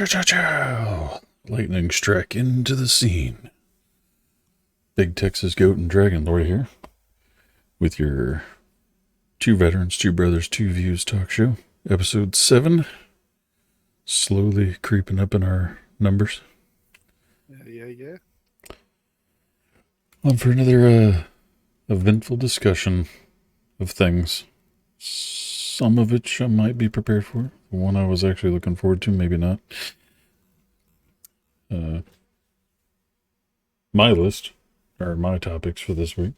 Chow. Lightning strike into the scene. Big Texas Goat and Dragon Lord here with your Two Veterans, Two Brothers, Two Views talk show. Episode 7. Slowly creeping up in our numbers. Yeah. On for another eventful discussion of things. Some of which I might be prepared for. The one I was actually looking forward to, maybe not. My list, or my topics for this week.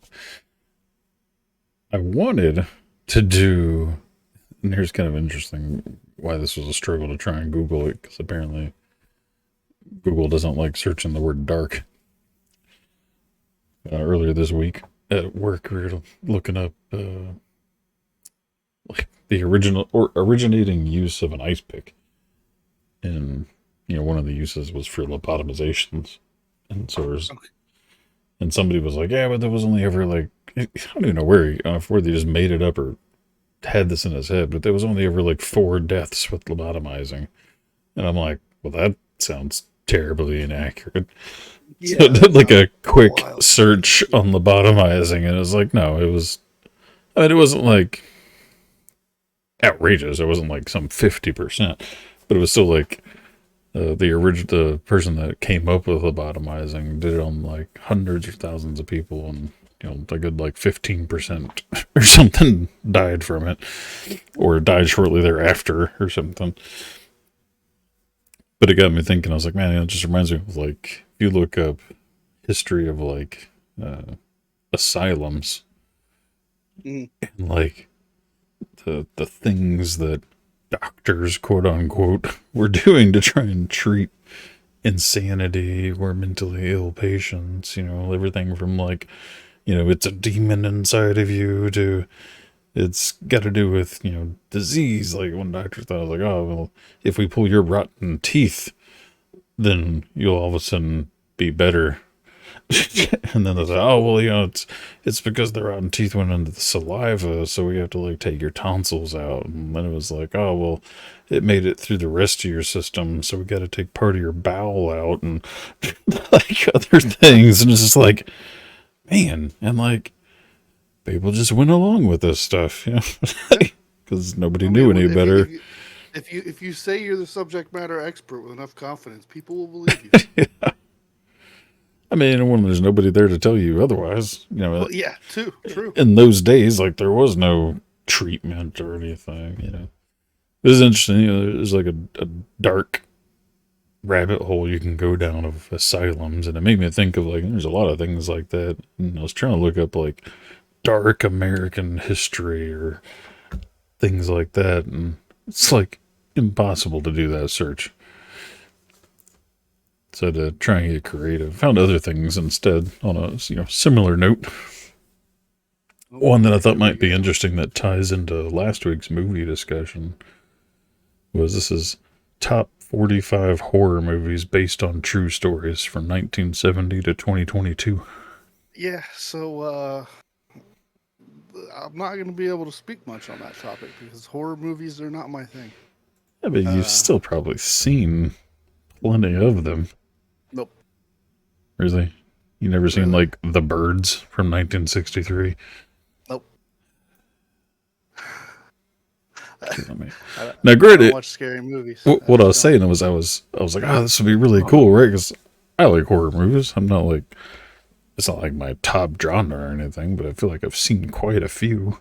I wanted to do, and here's kind of interesting why this was a struggle to try and Google it, because apparently Google doesn't like searching the word dark. Earlier this week at work, we were looking up like the originating use of an ice pick, and one of the uses was for lobotomizations, and so and somebody was like, yeah, but there was only ever like, I don't even know where they just made it up or had this in his head, but there was only ever like 4 deaths with lobotomizing, and I'm like, well, that sounds terribly inaccurate. Yeah, so I did like a quick search on lobotomizing, and it was like, no, it wasn't like outrageous. It wasn't like some 50%, but it was still like the person that came up with lobotomizing did it on like hundreds or thousands of people, and a good like 15% or something died from it, or died shortly thereafter or something. But it got me thinking. I was like, man, it just reminds me of like, if you look up history of like asylums, and like the things that doctors, quote unquote, were doing to try and treat insanity or mentally ill patients, everything from like, it's a demon inside of you to it's got to do with, disease. Like one doctor thought, I was like, oh, well, if we pull your rotten teeth, then you'll all of a sudden be better. And then they said, oh, well, it's because the rotten teeth went into the saliva, so we have to like take your tonsils out. And then it was like, oh, well, it made it through the rest of your system, so we got to take part of your bowel out and like other things. And it's just like, man, and like people just went along with this stuff, because nobody knew any better. If you say you're the subject matter expert with enough confidence, people will believe you. Yeah. I mean, when there's nobody there to tell you otherwise, Well, yeah, true. In those days, like there was no treatment or anything, This is interesting. There's like a dark rabbit hole you can go down of asylums, and it made me think of like, there's a lot of things like that. And I was trying to look up like dark American history or things like that, and it's like impossible to do that search. So to try and get creative, found other things instead on a similar note. One that I thought might be interesting that ties into last week's movie discussion was this is top 45 horror movies based on true stories from 1970 to 2022. Yeah, so I'm not going to be able to speak much on that topic because horror movies are not my thing. Yeah, but you've still probably seen plenty of them. Nope. Really? You never seen like The Birds from 1963? Nope. Now, granted, I watch scary movies. What I was saying was I was like, oh, this would be really cool, right? Because I like horror movies. I'm not like, it's not like my top genre or anything, but I feel like I've seen quite a few.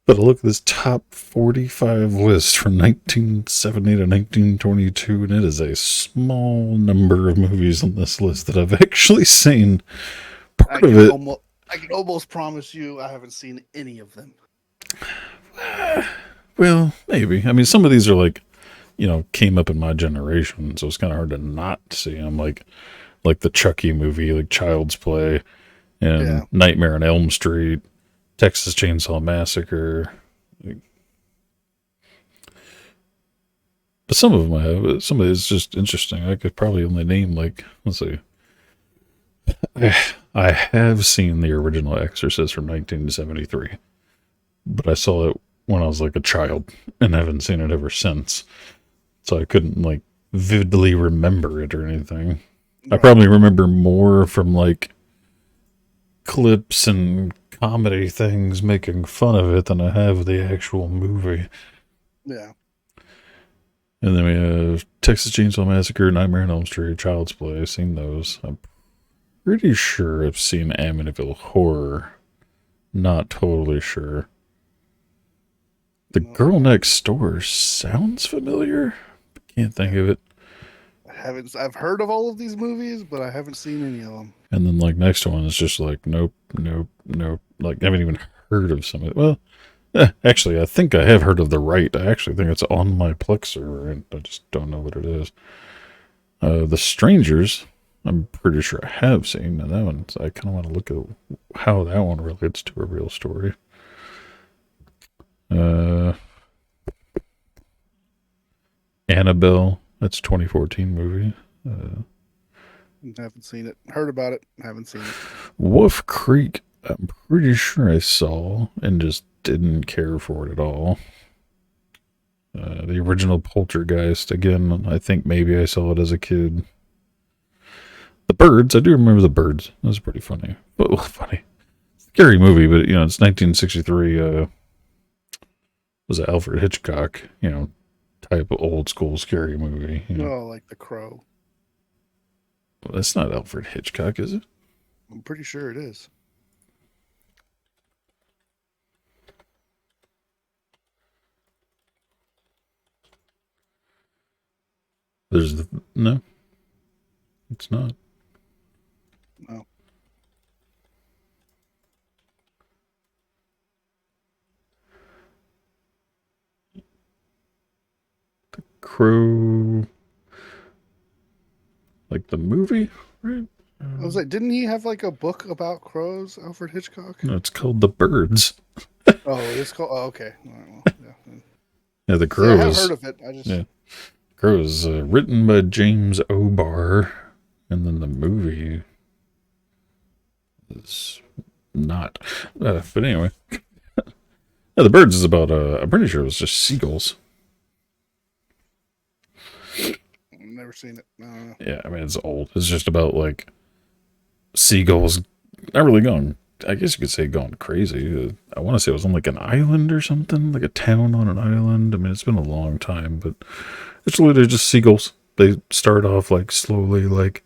But I look at this top 45 list from 1970 to 1922, and it is a small number of movies on this list that I've actually seen. I can almost promise you I haven't seen any of them. Well, maybe. I mean, some of these are like, came up in my generation, so it's kind of hard to not see them. Like the Chucky movie, like Child's Play, and Nightmare on Elm Street, Texas Chainsaw Massacre. But some of them I have. Some of it's just interesting. I could probably only name like, let's see. I have seen the original Exorcist from 1973, but I saw it when I was like a child and haven't seen it ever since. So I couldn't like vividly remember it or anything. I Right. probably remember more from like clips and comedy things making fun of it than I have the actual movie. Yeah. And then we have Texas Chainsaw Massacre, Nightmare on Elm Street, Child's Play. I've seen those. I'm pretty sure I've seen Amityville Horror. Not totally sure. The No, Girl Next Door sounds familiar. Can't think of it. I haven't. I've heard of all of these movies, but I haven't seen any of them. And then like next one is just like nope, nope, nope. Like I haven't even heard of some of it. Well, actually, I think I have heard of The Right. I actually think it's on my Plex server, and I just don't know what it is. The Strangers, I'm pretty sure I have seen, and that one, I kind of want to look at how that one relates to a real story. Uh, Annabelle, that's 2014 movie. Haven't seen it. Heard about it. Haven't seen it. Wolf Creek, I'm pretty sure I saw and just didn't care for it at all. The original Poltergeist, again, I think maybe I saw it as a kid. The Birds, I do remember The Birds. That was pretty funny. Well, funny. Scary movie, but, it's 1963. Was it Alfred Hitchcock, type of old school scary movie. Oh, like The Crow. Well, that's not Alfred Hitchcock, is it? I'm pretty sure it is. No, it's not. No. Crow, like the movie, right? I was like, didn't he have like a book about crows, Alfred Hitchcock? No, it's called The Birds. Oh, it's called. Oh, okay. All right, well, yeah. Yeah, The See, I Crow have is heard of it. I just yeah, Crow is written by James O'Barr, and then the movie is not. But anyway, yeah, The Birds is about. I'm pretty sure it was just seagulls. never seen it. No. Yeah, I mean it's old. It's just about like seagulls, not really going. I guess you could say going crazy. I want to say it was on like an island or something, like a town on an island. I mean, it's been a long time, but it's literally just seagulls. They start off like slowly, like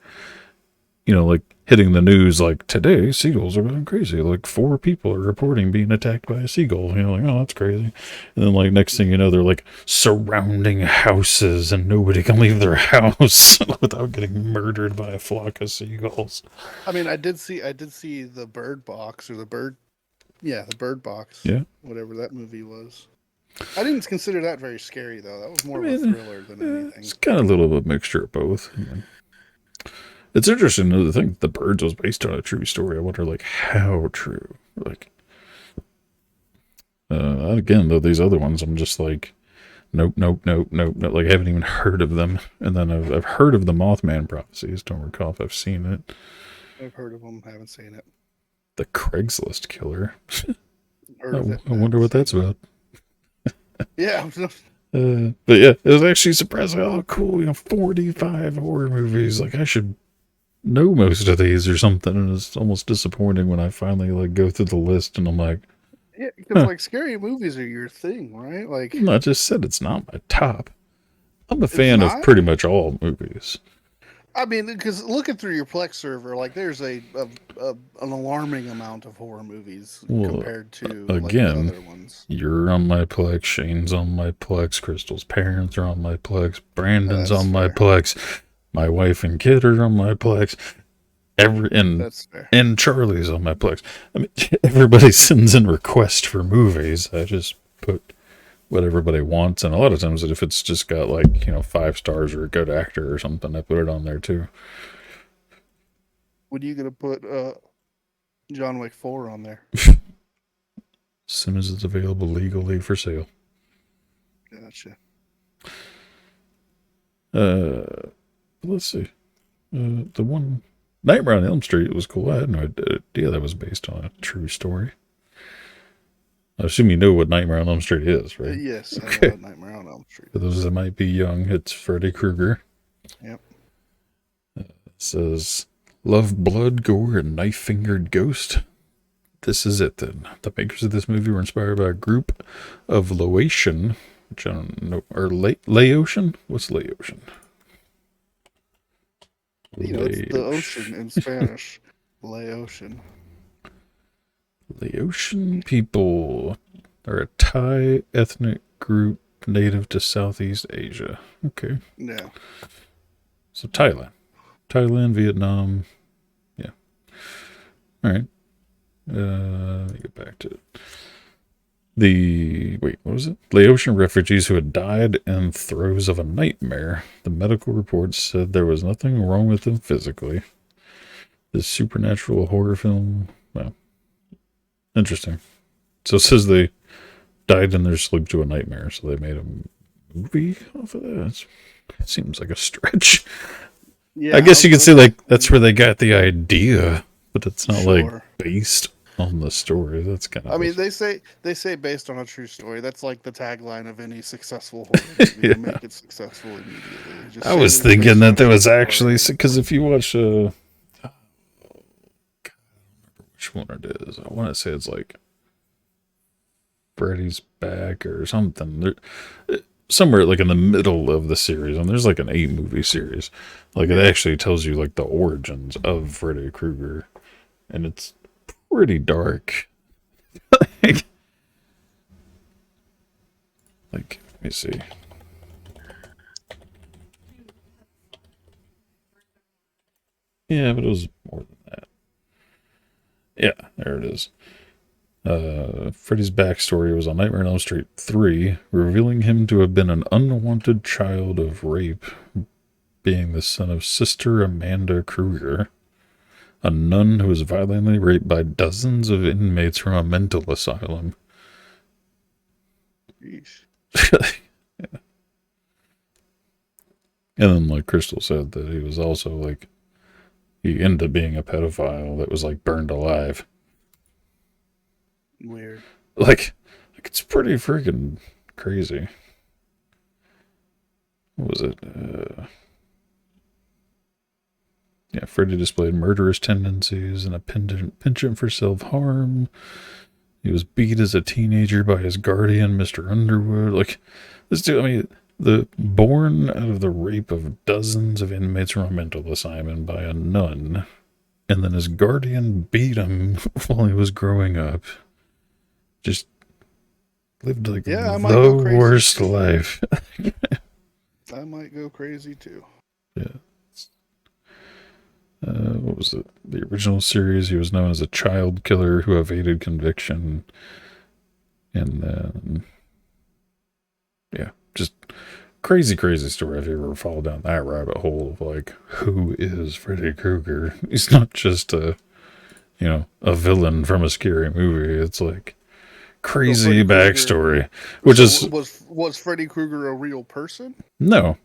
like hitting the news. Like today, seagulls are going crazy. Like 4 people are reporting being attacked by a seagull. Like, oh, that's crazy. And then like next thing you know, they're like surrounding houses, and nobody can leave their house without getting murdered by a flock of seagulls. I mean, I did see the Bird Box or the Bird, yeah, the Bird Box. Yeah, whatever that movie was. I didn't consider that very scary though. That was more I of a mean, thriller than anything. it's kind of a little bit of a mixture of both. It's interesting to think The Birds was based on a true story. I wonder, like, how true. Like, again, though, these other ones, I'm just like, nope, nope, nope, nope, nope. Like, I haven't even heard of them. And then I've heard of the Mothman prophecies. Don't recall if I've seen it. I've heard of them, haven't seen it. The Craigslist Killer. Heard of it. I wonder what that's about. Yeah. But yeah, it was actually surprising. Oh, cool. 45 horror movies. Like, I should know most of these or something. And it's almost disappointing when I finally like go through the list and I'm like, Yeah, because like scary movies are your thing, right? Like, I just said it's not my top. I'm a fan of not? pretty much all movies. I mean, because looking through your Plex server, like there's an alarming amount of horror movies compared to like the again, other ones. you're on my Plex, Shane's on my Plex, Crystal's parents are on my Plex, Brandon's That's on my fair. Plex, my wife and kid are on my Plex, That's fair. and Charlie's on my Plex. I mean, everybody sends in requests for movies. I just put what everybody wants, and a lot of times if it's just got like 5 stars or a good actor or something, I put it on there too. When are you gonna put John Wick 4 on there? As soon as it's available legally for sale. Gotcha. Let's see. The one Nightmare on Elm Street was cool. I had no idea that was based on a true story. I assume you know what Nightmare on Elm Street is, right? Yes, I Okay. know Nightmare on Elm Street. For those that might be young, it's Freddy Krueger. Yep. It says, love, blood, gore, and knife-fingered ghost. This is it then. The makers of this movie were inspired by a group of Laotian, which I don't know, or Laotian? What's Laotian? It's the Laotian. ocean in Spanish. Laotian. Laotian people are a Thai ethnic group native to Southeast Asia. Okay. Yeah. So Thailand, Vietnam. Yeah. All right. Let me get back to it. What was it? Laotian refugees who had died in throes of a nightmare. The medical reports said there was nothing wrong with them physically. This supernatural horror film. Well, interesting. So it says they died in their sleep to a nightmare, so they made a movie off of that. It seems like a stretch. Yeah. I guess you could say like that's where they got the idea, but it's not like Sure. based on the story. That's kind of. I mean, they say based on a true story. That's like the tagline of any successful horror movie. Yeah. To make it successful immediately. Just I say was it based thinking that on a there was true actually story. because if you watch which one it is, I want to say it's like Freddy's Back or something. Somewhere like in the middle of the series, and there's like an 8-movie series. Like it actually tells you like the origins of Freddy Krueger, and it's pretty dark. Like, let me see. Yeah, but it was more than that. Yeah, there it is. Freddy's backstory was on Nightmare on Elm Street 3, revealing him to have been an unwanted child of rape, being the son of Sister Amanda Krueger, a nun who was violently raped by dozens of inmates from a mental asylum. Yeesh. Yeah. And then, like Crystal said, that he was also like, he ended up being a pedophile that was like burned alive. Weird. Like it's pretty freaking crazy. What was it? Yeah, Freddy displayed murderous tendencies and a penchant for self-harm. He was beat as a teenager by his guardian, Mr. Underwood. Like, this dude, I mean, born out of the rape of dozens of inmates from a mental asylum by a nun, and then his guardian beat him while he was growing up. Just lived like I might go the crazy worst too. life. I might go crazy too. Yeah. What was it? The original series, he was known as a child killer who evaded conviction. And then, yeah, just crazy, crazy story. If you ever fall down that rabbit hole of like, who is Freddy Krueger? He's not just a villain from a scary movie. It's like crazy backstory, which is was Freddy Krueger a real person? no.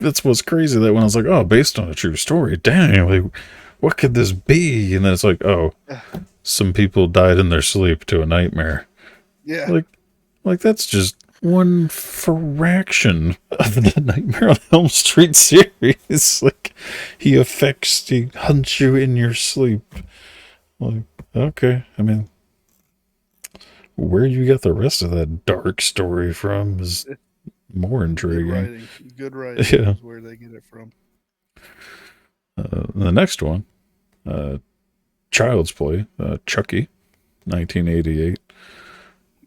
That's what's crazy. That when I was like, oh, based on a true story, dang, like, what could this be? And then it's like, oh, some people died in their sleep to a nightmare. Yeah. Like that's just one fraction of the Nightmare on Elm Street series. Like, he hunts you in your sleep. Like, okay, I mean, where you get the rest of that dark story from is more intriguing. Good writing Yeah. is where they get it from. The next one, Child's Play, Chucky, 1988,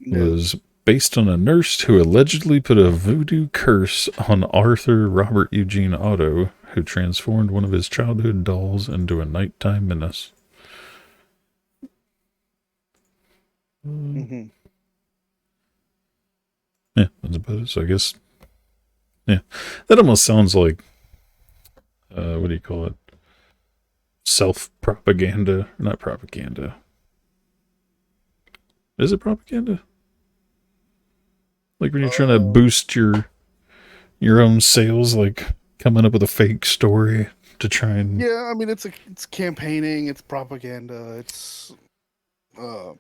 was based on a nurse who allegedly put a voodoo curse on Arthur Robert Eugene Otto, who transformed one of his childhood dolls into a nighttime menace. Mm-hmm. Yeah, that's about it. So I guess, yeah, that almost sounds like, what do you call it? Self-propaganda. Not propaganda. Is it propaganda? Like when you're trying to boost your own sales, like coming up with a fake story to try and Yeah, I mean it's campaigning, it's propaganda, it's or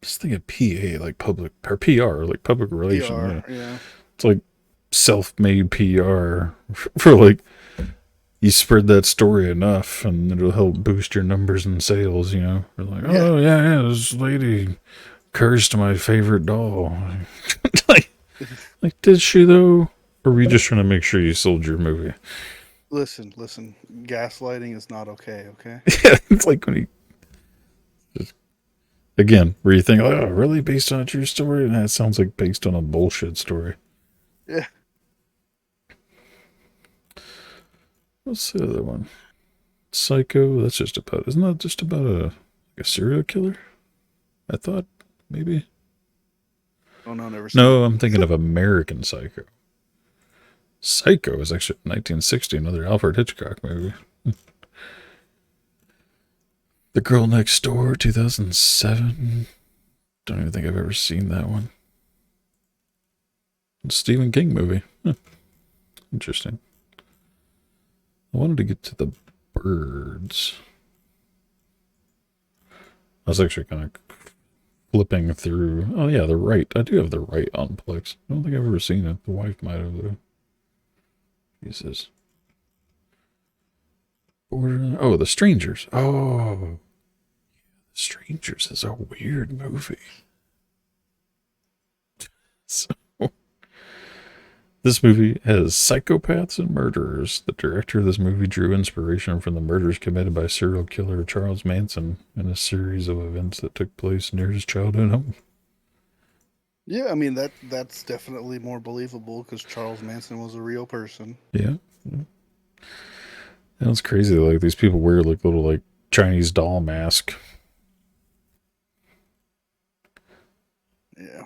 just think of PA like public or PR like public relations. PR, yeah. It's like self-made PR for like you spread that story enough and it'll help boost your numbers and sales, you know. We're like, Yeah. oh yeah, this lady cursed my favorite doll. like, like, did she though? Or were you just trying to make sure you sold your movie? Listen. Gaslighting is not okay. Okay. Yeah, it's like when you just, again, where you think, oh, really based on a true story? And that sounds like based on a bullshit story. Yeah. What's the other one? Psycho. That's just about. Isn't that just about a serial killer? I thought maybe. Oh no, never seen it. No, I'm thinking of American Psycho. Psycho is actually 1960, another Alfred Hitchcock movie. The Girl Next Door, 2007. Don't even think I've ever seen that one. It's a Stephen King movie. Huh, interesting. I wanted to get to the birds. I was actually kind of flipping through. Oh yeah, the right. I do have the right on Plex. I don't think I've ever seen it. The wife might have though. Jesus. Oh, The Strangers. Oh, The Strangers is a weird movie. So, this movie has psychopaths and murderers. The director of this movie drew inspiration from the murders committed by serial killer Charles Manson in a series of events that took place near his childhood home. Yeah, I mean that's definitely more believable because Charles Manson was a real person. Yeah. Yeah. And it's crazy. Like these people wear like little like Chinese doll mask. Yeah.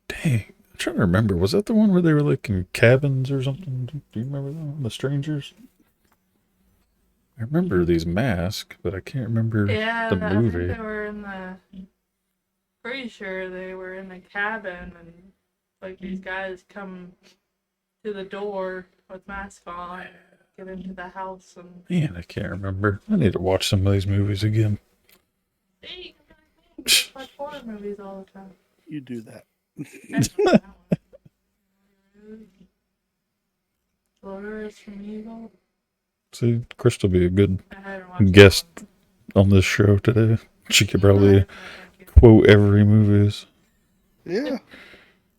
Dang. I'm trying to remember. Was that the one where they were like in cabins or something? Do you remember that one? The Strangers? I remember these masks, but I can't remember the Yeah, I think movie. they were in the. Pretty sure they were in the cabin, and like these guys come to the door with masks on, get into the house, and Man, I can't remember. I need to watch some of these movies again. hey, you just watch horror movies all the time. You do that. Flores from Evil. See, Chris will be a good I haven't watched guest on this show today. She could probably quote every movie. Yeah.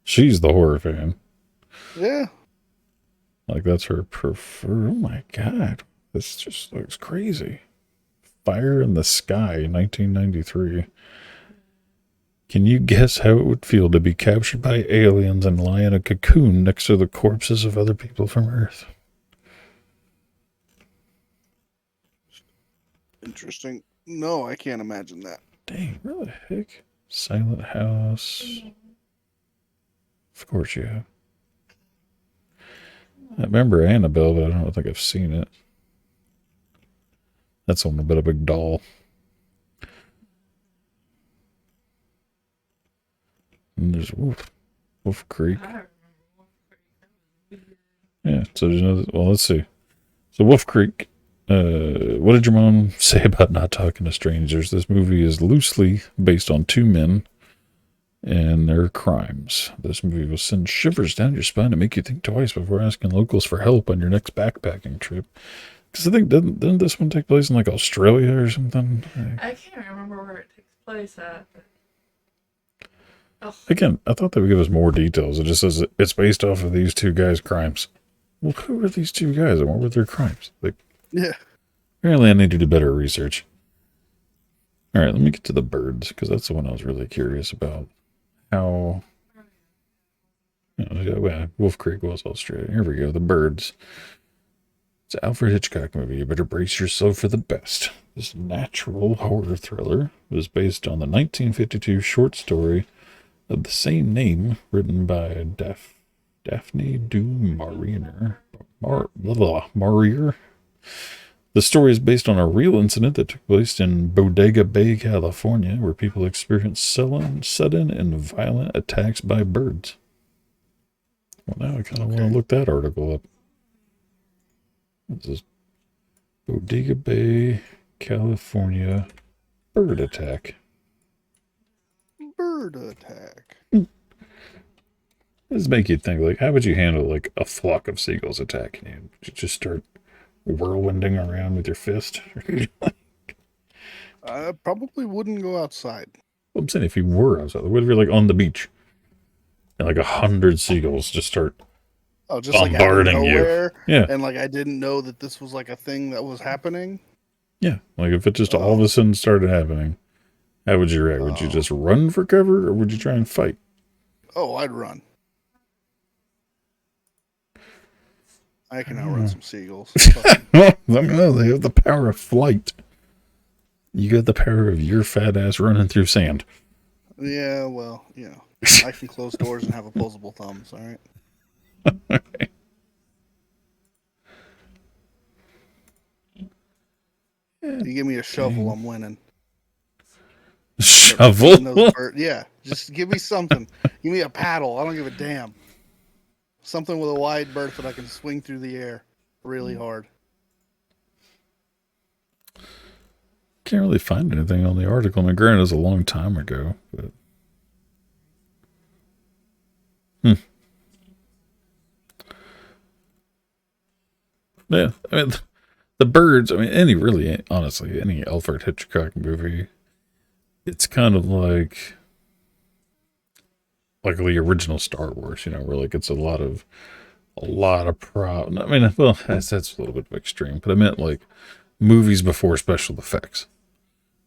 She's the horror fan. Yeah. Like that's her preferred. Oh my god, this just looks crazy. Fire in the Sky, 1993. Can you guess how it would feel to be captured by aliens and lie in a cocoon next to the corpses of other people from Earth? Interesting. No, I can't imagine that. Dang, what the heck? Silent House. Of course you have. I remember Annabelle, but I don't think I've seen it. That's one about a big doll. And there's Wolf Creek. Yeah, so there's another. Well, let's see. So Wolf Creek. What did your mom say about not talking to strangers? This movie is loosely based on two men and their crimes. This movie will send shivers down your spine and make you think twice before asking locals for help on your next backpacking trip. Because I think didn't this one take place in like Australia or something? I can't remember where it takes place at. Oh. Again, I thought they would give us more details. It just says it's based off of these two guys' crimes. Well, who are these two guys and what were their crimes? Like, Yeah. apparently I need to do better research. All right, let me get to the birds because that's the one I was really curious about. How, Wolf Creek was Australia. Here we go. The birds. It's an Alfred Hitchcock movie. You better brace yourself for the best. This natural horror thriller was based on the 1952 short story of the same name, written by Daphne du Maurier. Maurier. The story is based on a real incident that took place in Bodega Bay, California, where people experienced sudden and violent attacks by birds. Well, now I kind of want to look that article up. This is Bodega Bay, California, bird attack. Bird attack. This make you think, like, how would you handle, like, a flock of seagulls attacking you? Would you just start whirlwinding around with your fist? I probably wouldn't go outside. I'm saying if you were outside, what if you're, like, on the beach and, like, 100 seagulls just start Oh, just like out of bombarding you? nowhere, Yeah. and like I didn't know that this was like a thing that was happening. Yeah. Like, if it just all of a sudden started happening, how would you react? Would you just run for cover, or would you try and fight? Oh, I'd run. I can outrun some seagulls. Well, let me know. They have the power of flight. You got the power of your fat ass running through sand. Yeah, well, you know, I can close doors and have opposable thumbs. All right. You give me a shovel, I'm winning. Shovel? Yeah, just give me something. Give me a paddle. I don't give a damn. Something with a wide berth that I can swing through the air really hard. Can't really find anything on the article. I mean, granted, it was a long time ago, but yeah, I mean, the birds. I mean, honestly, any Alfred Hitchcock movie, it's kind of like the original Star Wars. You know, where like it's a lot of prop. I mean, well, that's a little bit extreme, but I meant like movies before special effects.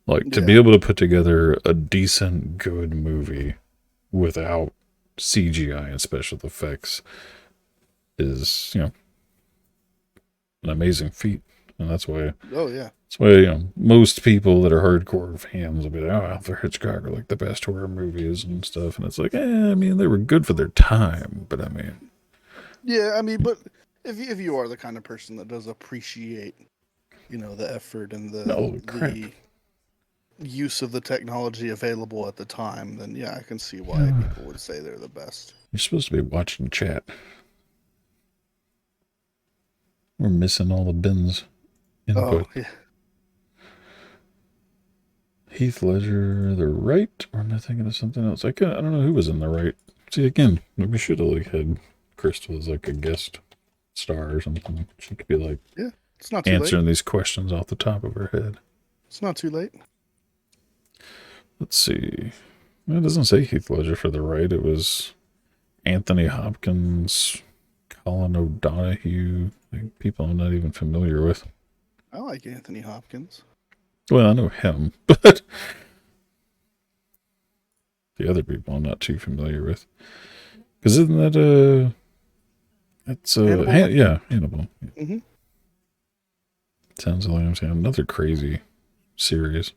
Like, to be able to put together a decent, good movie without CGI and special effects is, you know, an amazing feat. And that's why, you know, most people that are hardcore fans will be like, oh, Alfred Hitchcock are like the best horror movies and stuff. And it's like, I mean, they were good for their time, but I mean. Yeah, I mean, but if you are the kind of person that does appreciate, you know, the effort and the use of the technology available at the time, then yeah, I can see why people would say they're the best. You're supposed to be watching chat. We're missing all the bins. Input. Oh, yeah. Heath Ledger, the right? Or am I thinking of something else? I don't know who was in the right. See, again, we should have like had Crystal as like a guest star or something. She could be like, yeah, it's not too answering late. These questions off the top of her head. It's not too late. Let's see. It doesn't say Heath Ledger for the right. It was Anthony Hopkins, Colin O'Donoghue, like people I'm not even familiar with. I like Anthony Hopkins. Well, I know him, but the other people I'm not too familiar with. Because isn't that it's Hannibal? Hannibal. Mm-hmm. Sounds like I'm saying another crazy series.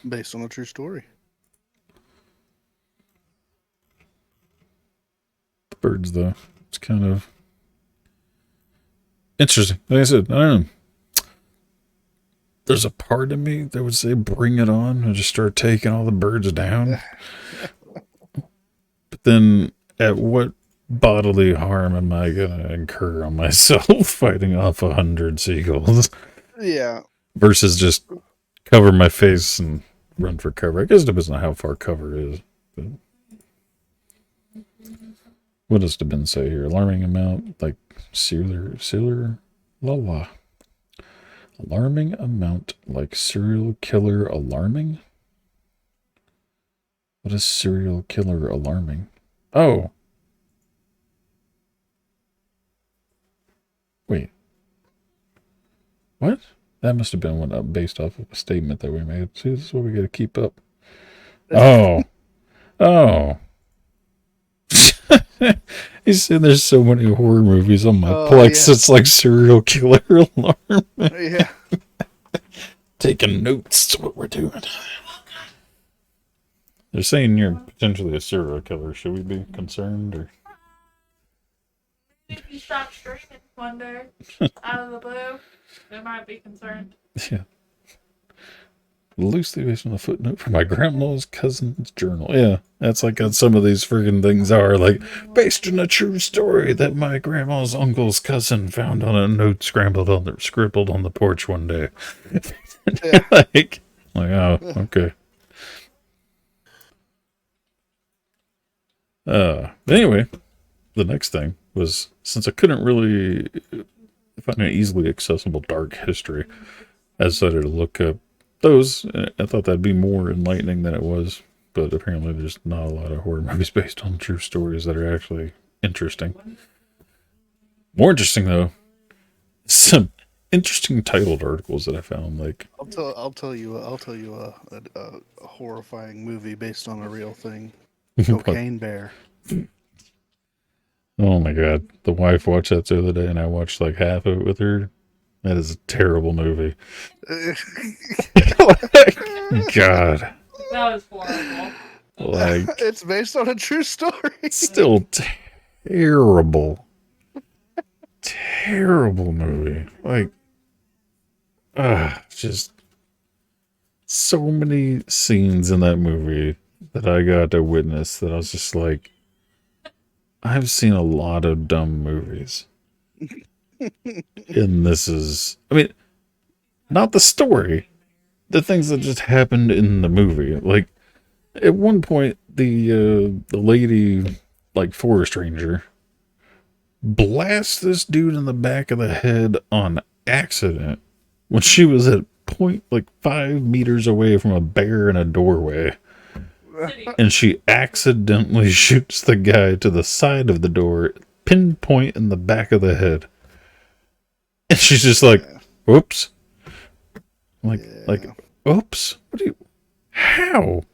Based on a true story. The birds, though, it's kind of interesting. Like I said, I don't know. There's a part of me that would say bring it on and just start taking all the birds down. But then at what bodily harm am I going to incur on myself fighting off 100 seagulls? Yeah. Versus just cover my face and run for cover. I guess it depends on how far cover is. But what does the bin say here? Alarming amount, like serial alarming amount, like serial killer alarming? What is serial killer alarming? Oh. Wait. What? That must have been one based off of a statement that we made. See, this is what we got to keep up. Oh. Oh. He said there's so many horror movies on my Plex. Yeah. It's like serial killer alarm. Yeah. Taking notes to what we're doing. They're saying you're potentially a serial killer. Should we be concerned or? If you stop streaming one day out of the blue, they might be concerned. Yeah. Loosely based on the footnote from my grandma's cousin's journal. Yeah, that's like how some of these friggin' things are. Like, based on a true story that my grandma's uncle's cousin found on a note scribbled on the porch one day. Yeah. like, oh, okay. But anyway, the next thing was, since I couldn't really find an easily accessible dark history, I decided to look up those. I thought that'd be more enlightening than it was, but apparently there's not a lot of horror movies based on true stories that are actually interesting. More interesting, though, some interesting titled articles that I found. Like, I'll tell you a horrifying movie based on a real thing. Cocaine Bear. Oh my god, the wife watched that the other day, and I watched like half of it with her. That is a terrible movie. God, That was horrible. like It's based on a true story. still terrible, terrible movie. Like, just so many scenes in that movie that I got to witness that I was just like, I've seen a lot of dumb movies. And this is, I mean, not the story, the things that just happened in the movie. Like, at one point, the lady, like, forest ranger, blasts this dude in the back of the head on accident when she was at point, like, 5 meters away from a bear in a doorway. And she accidentally shoots the guy to the side of the door, pinpoint in the back of the head. And she's just like, "Whoops!" Like, "Oops! What do you? How?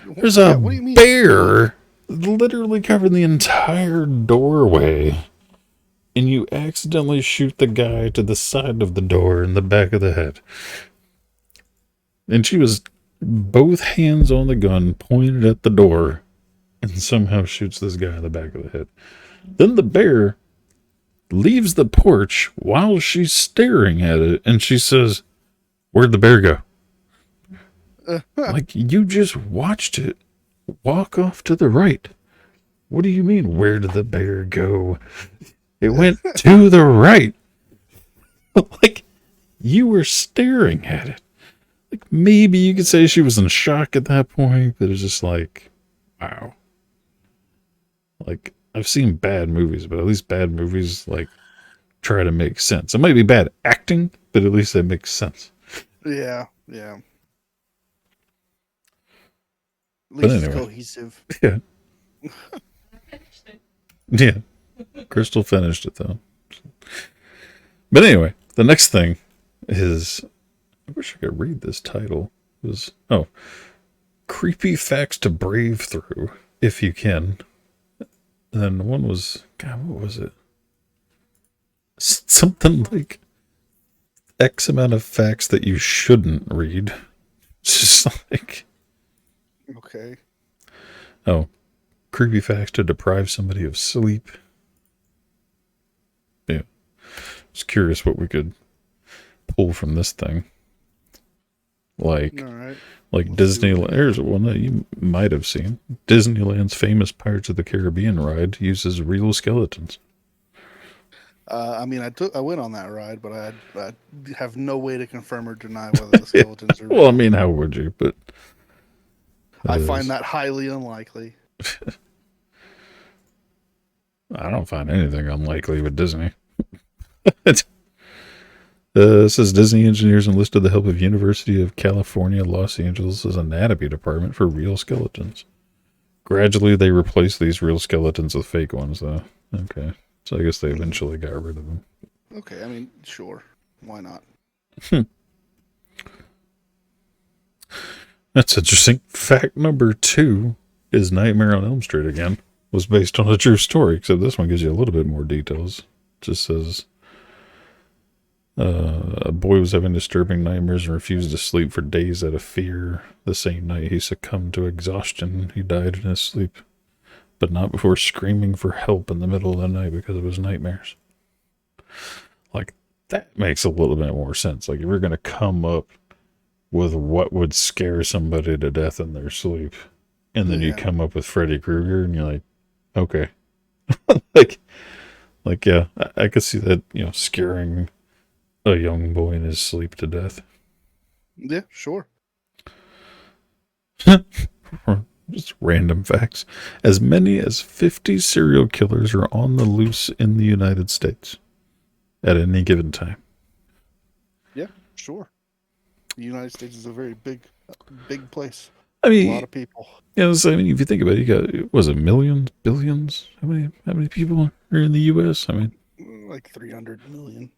There's a bear literally covering the entire doorway, and you accidentally shoot the guy to the side of the door in the back of the head." And she was both hands on the gun pointed at the door and somehow shoots this guy in the back of the head. Then the bear leaves the porch while she's staring at it, and she says, "Where'd the bear go?" Like, you just watched it walk off to the right. What do you mean, where did the bear go? It went to the right. Like, you were staring at it. Like, maybe you could say she was in shock at that point, but it's just like, wow. Like, I've seen bad movies, but at least bad movies, like, try to make sense. It might be bad acting, but at least it makes sense. Yeah. At But least anyway. it's cohesive. Yeah. Yeah. Crystal finished it, though. But anyway, the next thing is, I wish I could read this title. It was, Creepy Facts to Brave Through, if you can. And then one was, God, what was it? Something like X amount of facts that you shouldn't read. It's just like, Okay. oh, creepy facts to deprive somebody of sleep. Yeah. Just curious what we could pull from this thing. Like, All right. like Disneyland. Here's one that you might have seen. Disneyland's famous Pirates of the Caribbean ride uses real skeletons. I mean, I went on that ride, but I have no way to confirm or deny whether the skeletons are real. Well, I mean, how would you? But I find that highly unlikely. I don't find anything unlikely with Disney. Says Disney engineers enlisted the help of University of California, Los Angeles' anatomy department for real skeletons. Gradually, they replaced these real skeletons with fake ones, though. Okay. So I guess they eventually got rid of them. Okay, I mean, sure. Why not? That's interesting. Fact number 2 is Nightmare on Elm Street again. Was based on a true story, except this one gives you a little bit more details. It just says a boy was having disturbing nightmares and refused to sleep for days out of fear. The same night he succumbed to exhaustion. He died in his sleep, but not before screaming for help in the middle of the night because of his nightmares. Like, that makes a little bit more sense. Like, if you're going to come up with what would scare somebody to death in their sleep, and then you come up with Freddy Krueger, and you're like, okay. like, yeah, I could see that, scaring a young boy in his sleep to death. Yeah, sure. just random facts. As many as 50 serial killers are on the loose in the United States at any given time. Yeah, sure. The United States is a very big place. I mean, a lot of people. Yeah, I mean, if you think about it, you got, was it millions, billions? How many people are in the U.S.? I mean, like 300 million.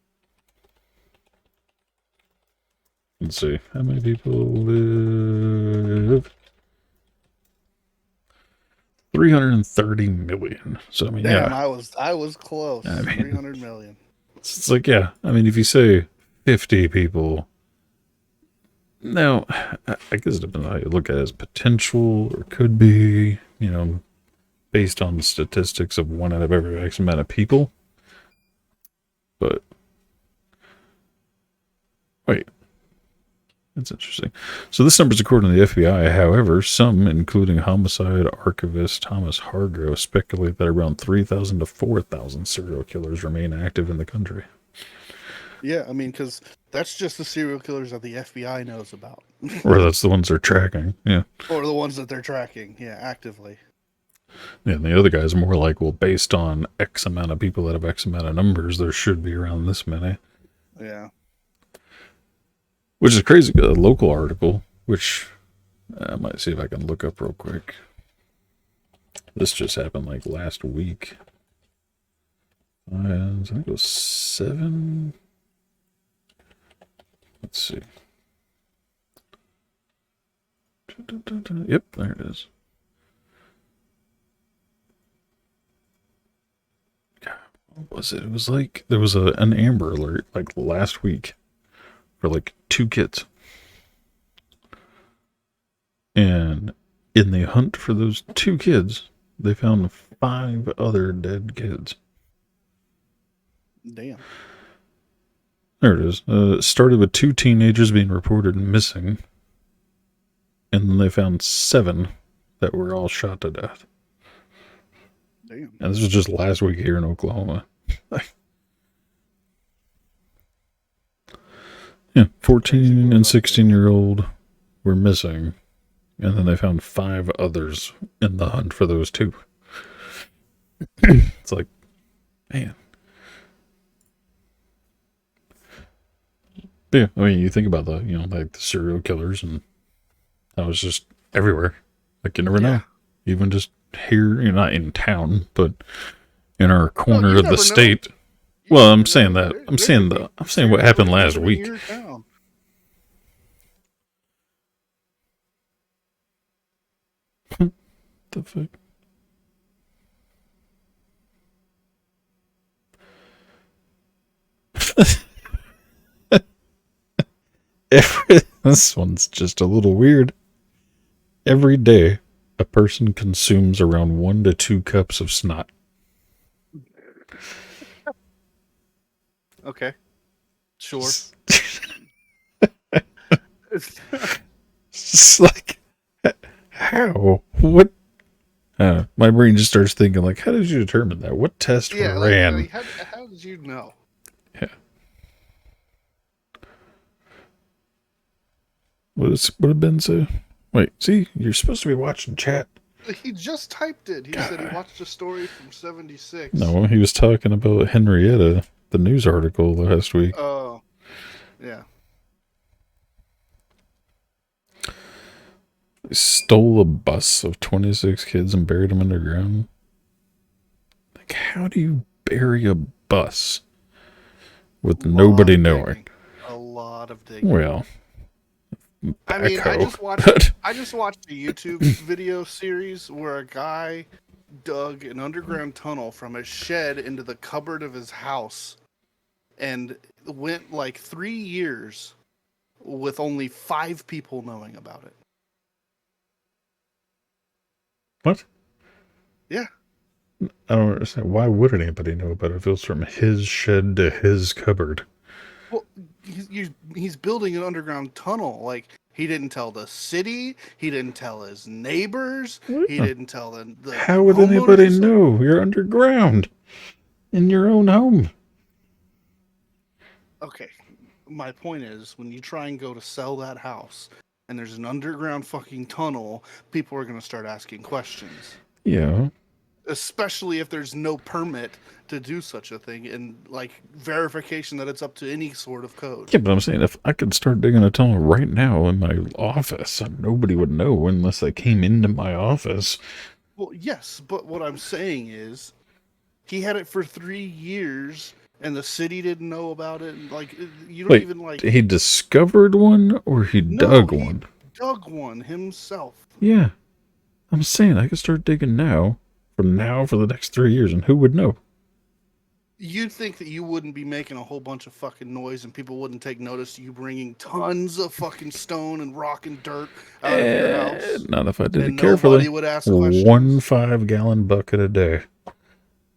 Let's see, how many people live? 330 million. So I mean, Damn, yeah, I was close. I mean, 300 million. It's like, yeah. I mean, if you say 50 people, now I guess it depends on how you look at it as potential or could be. Based on the statistics of 1 out of every X amount of people. But wait, that's interesting. So this number is according to the FBI. However, some, including homicide archivist Thomas Hargrove, speculate that around 3,000 to 4,000 serial killers remain active in the country. Yeah, I mean, because that's just the serial killers that the FBI knows about. Or that's the ones they're tracking, yeah. Or the ones that they're tracking, yeah, actively. Yeah, and the other guys are more like, well, based on X amount of people that have X amount of numbers, there should be around this many. Yeah. Which is crazy. A local article, which I might see if I can look up real quick. This just happened like last week. I think it was 7. Let's see. Yep, there it is. What was it? It was like there was an Amber Alert like last week for like 2 kids. And in the hunt for those 2 kids, they found 5 other dead kids. Damn. There it is. It started with 2 teenagers being reported missing. And then they found 7 that were all shot to death. Damn. And this was just last week here in Oklahoma. Yeah, 14 and 16-year-old were missing. And then they found 5 others in the hunt for those 2. It's like, man. But yeah, I mean, you think about like the serial killers, and that was just everywhere. Like, you never know. Even just here, not in town, but in our corner of the state. Well, I'm saying that. I'm saying what happened last week. The fuck? This one's just a little weird. Every day, a person consumes around 1 to 2 cups of snot. Okay. Sure. It's like, how? What? My brain just starts thinking, like, how did you determine that? What test ran? Like, how did you know? Yeah. What did Ben say? Wait, see, you're supposed to be watching chat. He just typed it. He said he watched a story from 76. No, he was talking about Henrietta, the news article last week. Oh, yeah. They stole a bus of 26 kids and buried them underground. Like, how do you bury a bus with nobody knowing? A lot of digging. Well, I mean, I just watched a YouTube video series where a guy dug an underground tunnel from his shed into the cupboard of his house and went like 3 years with only 5 people knowing about it. What? Yeah. I don't understand. Why would anybody know about it if it was from his shed to his cupboard? Well, he's building an underground tunnel. Like, he didn't tell the city. He didn't tell his neighbors. He didn't tell the How would anybody know? You're underground in your own home. Okay. My point is, when you try and go to sell that house and there's an underground fucking tunnel, people are going to start asking questions. Yeah. Especially if there's no permit to do such a thing and like verification that it's up to any sort of code. Yeah, but I'm saying if I could start digging a tunnel right now in my office, nobody would know unless they came into my office. Well, yes, but what I'm saying is he had it for 3 years and the city didn't know about it. And, like, you don't Wait, even like. he discovered one or he dug one? Dug one himself. Yeah. I'm saying I could start digging now for the next 3 years, and who would know? You'd think that you wouldn't be making a whole bunch of fucking noise and people wouldn't take notice of you bringing tons of fucking stone and rock and dirt out of your house. Not if I did and it carefully. Nobody would ask questions. 1 5-gallon bucket a day.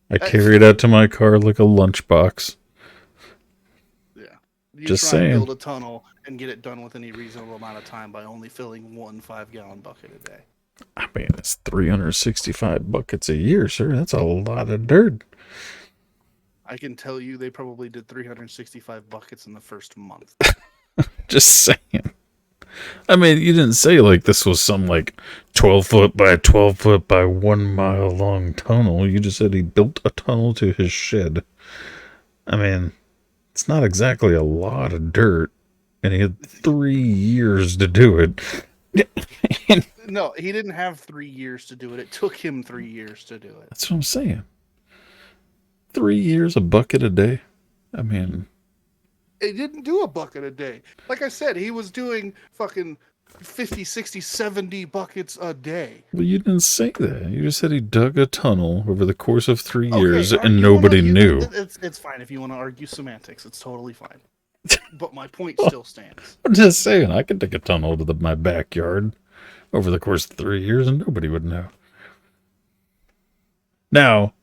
I carry it out to my car like a lunchbox. Yeah. You Just try saying. and build a tunnel and get it done with any reasonable amount of time by only filling 1 5-gallon bucket a day. I mean, it's 365 buckets a year, sir. That's a lot of dirt. I can tell you they probably did 365 buckets in the first month. Just saying. I mean, you didn't say like this was some like 12 foot by 12 foot by 1 mile long tunnel. You just said he built a tunnel to his shed. I mean, it's not exactly a lot of dirt, and he had 3 years to do it. No, he didn't have 3 years to do it. It took him 3 years to do it. That's what I'm saying. 3 years, a bucket a day. I mean, It didn't do a bucket a day. Like I said, he was doing fucking 50, 60, 70 buckets a day. well, you didn't say that. You just said he dug a tunnel over the course of 3 years, and nobody knew. It's fine if you want to argue semantics. It's totally fine. But my point still stands. I'm just saying, I could dig a tunnel to my backyard over the course of 3 years, and nobody would know. Now,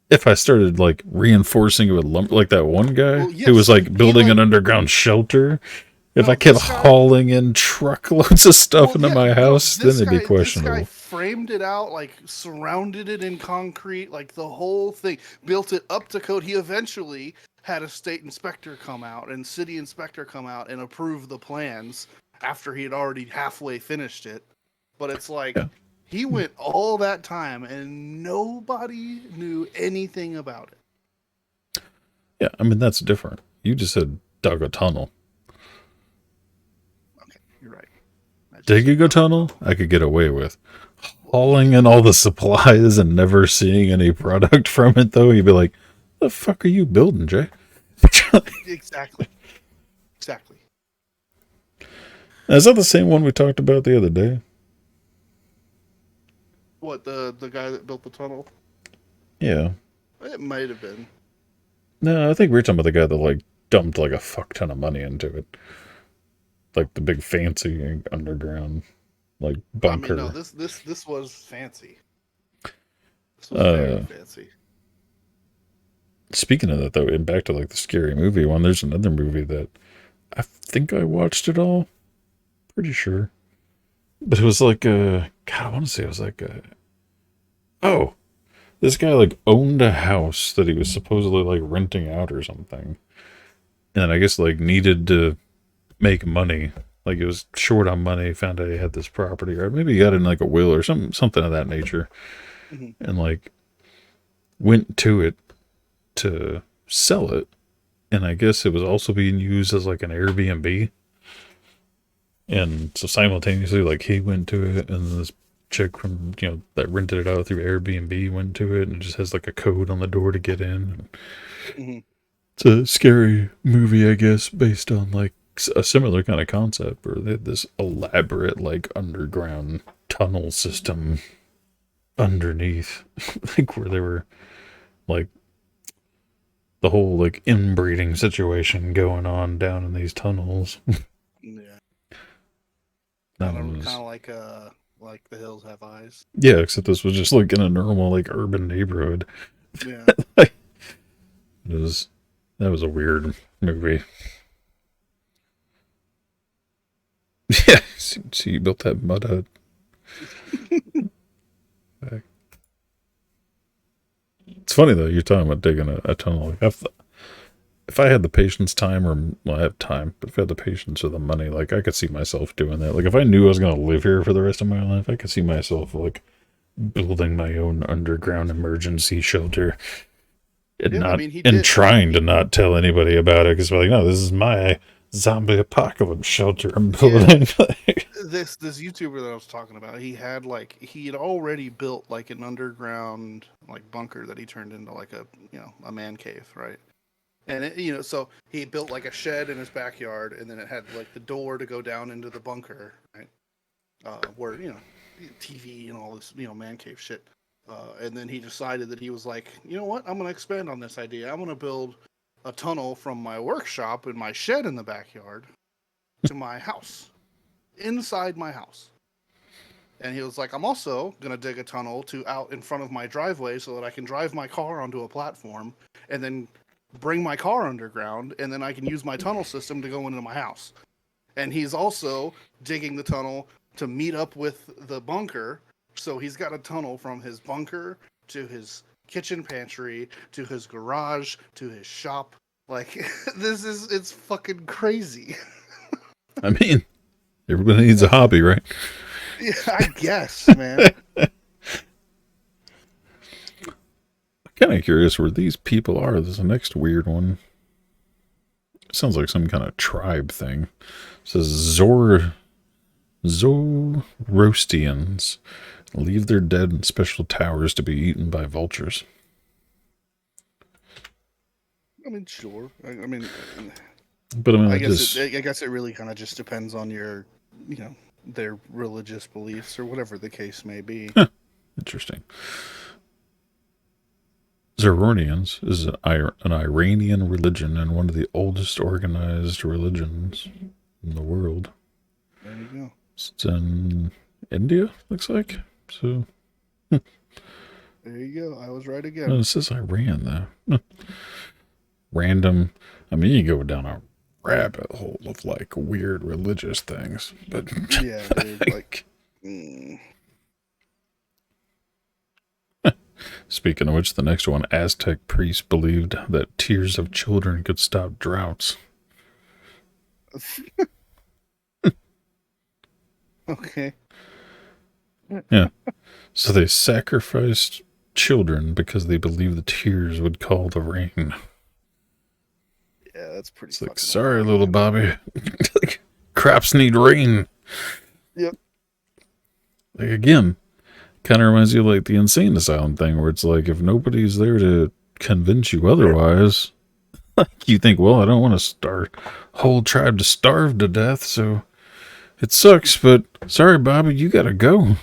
if I started like reinforcing it with lumber, like that one guy who was like building an underground shelter, if I kept hauling in truckloads of stuff into my house, then it'd be questionable. This guy framed it out, like surrounded it in concrete, like the whole thing, built it up to code. He eventually had a state inspector come out and city inspector come out and approve the plans after he had already halfway finished it. But it's like, he went all that time and nobody knew anything about it. Yeah, I mean, that's different. You just said dug a tunnel. Okay, you're right. Digging a tunnel, I could get away with. Hauling in all the supplies and never seeing any product from it, though, you'd be like, the fuck are you building, Jay? Exactly. Exactly. Is that the same one we talked about the other day? What, the guy that built the tunnel? Yeah. It might have been. No, I think we were talking about the guy that, like, dumped, like, a fuck ton of money into it. Like, the big fancy underground, like, bunker. I mean, no, this was fancy. This was very fancy. Speaking of that, though, and back to, like, the scary movie one, there's another movie that I think I watched it all. Pretty sure. But it was like God, I want to say it was like oh, this guy like owned a house that he was supposedly like renting out or something. And I guess like needed to make money. Like it was short on money, found out he had this property, or maybe he got in like a will or something of that nature. Mm-hmm. And like went to it to sell it. And I guess it was also being used as like an Airbnb. And so simultaneously, like he went to it, and this chick from that rented it out through Airbnb went to it, and it just has like a code on the door to get in. Mm-hmm. It's a scary movie, I guess, based on like a similar kind of concept, where they had this elaborate like underground tunnel system underneath, like where they were like the whole like inbreeding situation going on down in these tunnels. Yeah. Kind of like The Hills Have Eyes. Yeah, except this was just like in a normal like urban neighborhood. Yeah. That was a weird movie. Yeah, so you built that mud hut. It's funny though, you're talking about digging a tunnel. If if I had the patience, time, or well, I have time, but if I had the patience or the money, like I could see myself doing that. Like if I knew I was gonna live here for the rest of my life, I could see myself like building my own underground emergency shelter and Yeah, I not mean, he and did. trying to not tell anybody about it because we're like, no, this is my zombie apocalypse shelter I'm building. This YouTuber that I was talking about, he had already built like an underground like bunker that he turned into like a man cave, right? And so he built like a shed in his backyard, and then it had like the door to go down into the bunker, right? Where TV and all this man cave shit. And then he decided that he was like, you know what? I'm gonna expand on this idea. I'm gonna build a tunnel from my workshop and my shed in the backyard to my house, inside my house. And he was like, I'm also gonna dig a tunnel to out in front of my driveway so that I can drive my car onto a platform and then bring my car underground, and then I can use my tunnel system to go into my house. And he's also digging the tunnel to meet up with the bunker. So he's got a tunnel from his bunker to his kitchen pantry to his garage to his shop. Like it's fucking crazy. I mean, everybody needs a hobby, right? Yeah, I guess, man. Kind of curious where these people are. There's the next weird one. Sounds like some kind of tribe thing. It says Zoroastrians leave their dead in special towers to be eaten by vultures. I mean, sure. I mean, but I mean, I guess it really kind of just depends on your, their religious beliefs or whatever the case may be. Interesting. Zoroastrians is an Iranian religion and one of the oldest organized religions in the world. There you go. It's in India, looks like. So there you go. I was right again. No, it says Iran though. Random. I mean, you go down a rabbit hole of like weird religious things, but yeah, dude, like. Speaking of which, the next one, Aztec priests believed that tears of children could stop droughts. Okay. Yeah. So they sacrificed children because they believed the tears would call the rain. Yeah, that's pretty. It's like, sorry, little Bobby. Crops need rain. Yep. Like, again, kind of reminds you of like the insane asylum thing where it's like, if nobody's there to convince you otherwise, like you think, well, I don't want to start whole tribe to starve to death, so it sucks, but sorry, Bobby, you gotta go.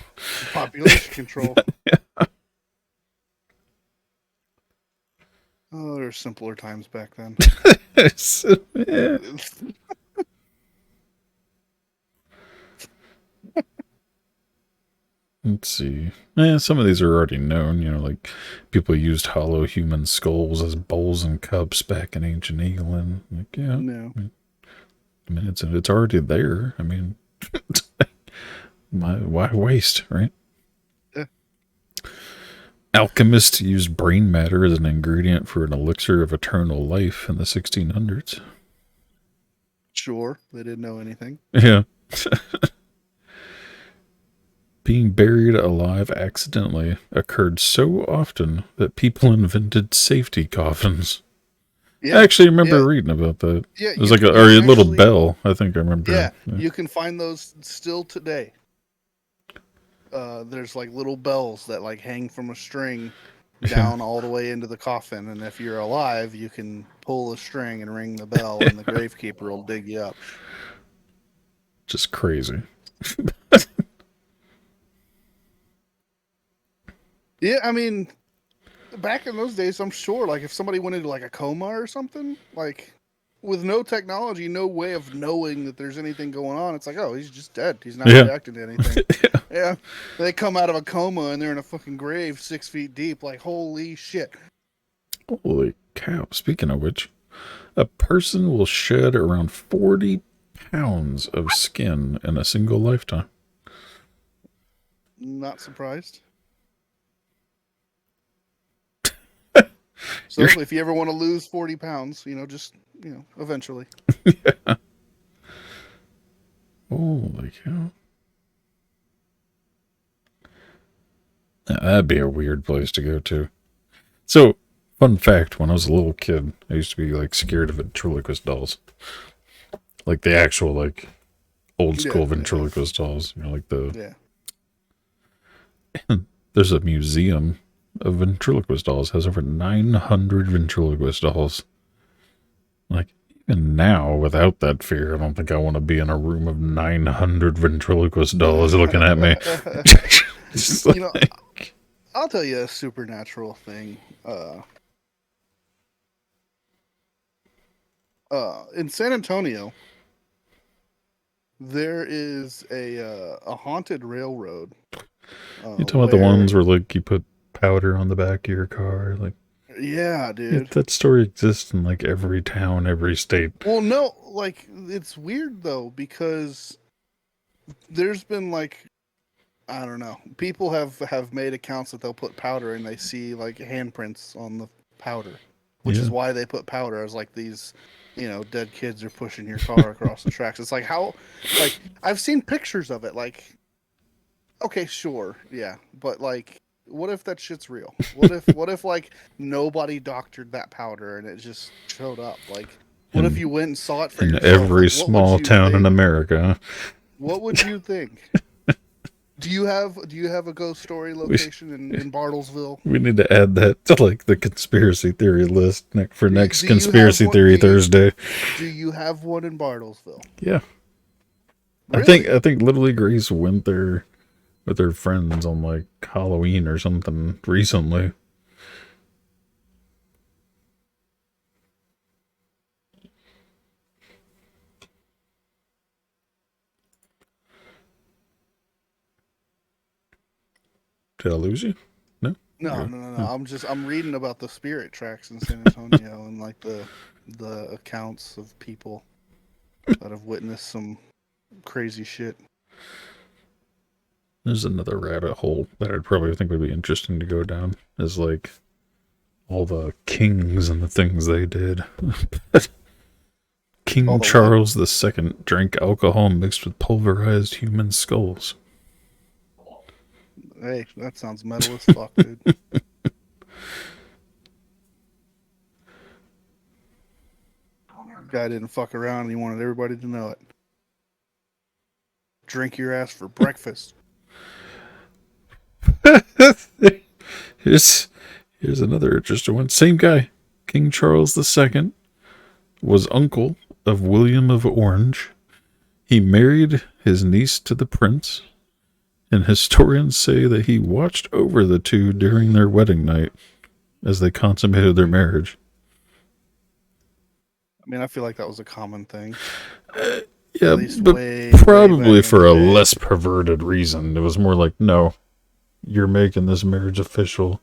Population control. Yeah. Oh, there were simpler times back then. Yeah. Let's see. Some of these are already known. Like people used hollow human skulls as bowls and cups back in ancient England. Like, yeah. No. I mean, it's already there. I mean, why waste, right? Yeah. Alchemists used brain matter as an ingredient for an elixir of eternal life in the 1600s. Sure, they didn't know anything. Yeah. Being buried alive accidentally occurred so often that people invented safety coffins. Yeah, I actually remember reading about that. Yeah, it was like a little bell. I think I remember. Yeah, you can find those still today. There's like little bells that like hang from a string down all the way into the coffin, and if you're alive, you can pull the string and ring the bell, and the gravekeeper will dig you up. Just crazy. Yeah, I mean, back in those days, I'm sure, like, if somebody went into, like, a coma or something, like, with no technology, no way of knowing that there's anything going on, it's like, oh, he's just dead. He's not reacting to anything. Yeah. They come out of a coma and they're in a fucking grave 6 feet deep. Like, holy shit. Holy cow. Speaking of which, a person will shed around 40 pounds of skin in a single lifetime. Not surprised. So if you ever want to lose 40 pounds, just eventually. Yeah. Holy cow. That'd be a weird place to go to. So, fun fact, when I was a little kid, I used to be like scared of ventriloquist dolls. Like the actual like old school ventriloquist dolls. Like the there's a museum of ventriloquist dolls. It has over 900 ventriloquist dolls. Like, even now, without that fear, I don't think I want to be in a room of 900 ventriloquist dolls looking at me. I'll tell you a supernatural thing. In San Antonio, there is a haunted railroad. You talking about the ones where like you put powder on the back of your car? Like, yeah, dude. That story exists in like every town, every state. Well, no, like it's weird though because there's been like, I don't know, people have made accounts that they'll put powder and they see like handprints on the powder, which is why they put powder, as like these, dead kids are pushing your car across the tracks. It's like how, like I've seen pictures of it. Like, okay, sure, yeah, but like, what if that shit's real? What if like nobody doctored that powder and it just showed up? Like, what if you went and saw it for yourself? In every small town in America. What would you think? Do you have a ghost story location in Bartlesville? We need to add that to like the conspiracy theory list for next conspiracy theory Thursday. Do you have one in Bartlesville? Yeah. Really? I think Little League Grace went there with their friends on like Halloween or something recently. Did I lose you? No? No. I'm reading about the spirit tracks in San Antonio and like the accounts of people that have witnessed some crazy shit. There's another rabbit hole that I'd probably think would be interesting to go down, is like all the kings and the things they did. King Charles II drank alcohol mixed with pulverized human skulls. Hey, that sounds metal as fuck, dude. Guy didn't fuck around and he wanted everybody to know it. Drink your ass for breakfast. Here's another interesting one. Same guy. King Charles II was uncle of William of Orange. He married his niece to the prince, and historians say that he watched over the two during their wedding night as they consummated their marriage. I mean, I feel like that was a common thing. Yeah, but probably for a less perverted reason. It was more like, no, you're making this marriage official.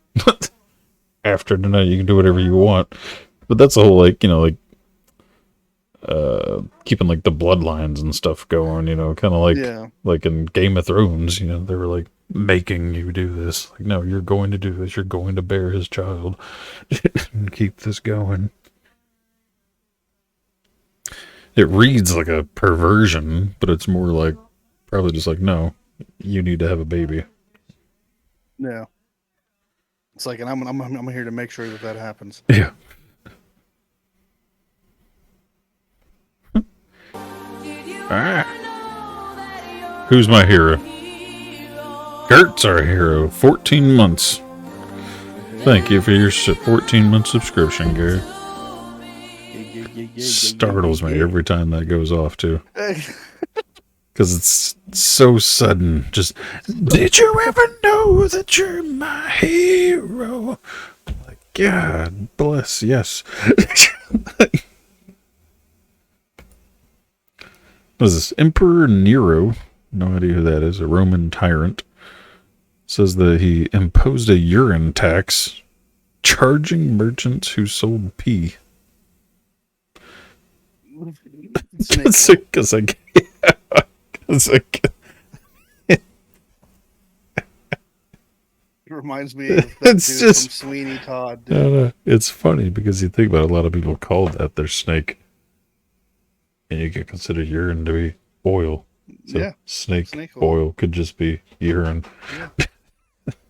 After tonight, you can do whatever you want. But that's the whole, like, keeping, like, the bloodlines and stuff going, kind of like, like in Game of Thrones, they were, like, making you do this. Like, no, you're going to do this. You're going to bear his child and keep this going. It reads like a perversion, but it's more like probably just like, no, you need to have a baby. Yeah. It's like, and I'm here to make sure that happens. Yeah. Who's my hero? Gert's our hero. 14 months. Thank you for your 14-month subscription, Gert. Startles me every time that goes off too, because it's so sudden. Just, did you ever know that you're my hero? Like, God bless, yes. What is this? Emperor Nero, no idea who that is, a Roman tyrant, says that he imposed a urine tax, charging merchants who sold pee. Because I reminds me of that It's dude just from Sweeney Todd. I Dude. don't know. It's funny because you think about it, a lot of people call that their snake, and you can consider urine to be oil. So Yeah, snake snake oil. oil could just be urine. Yeah.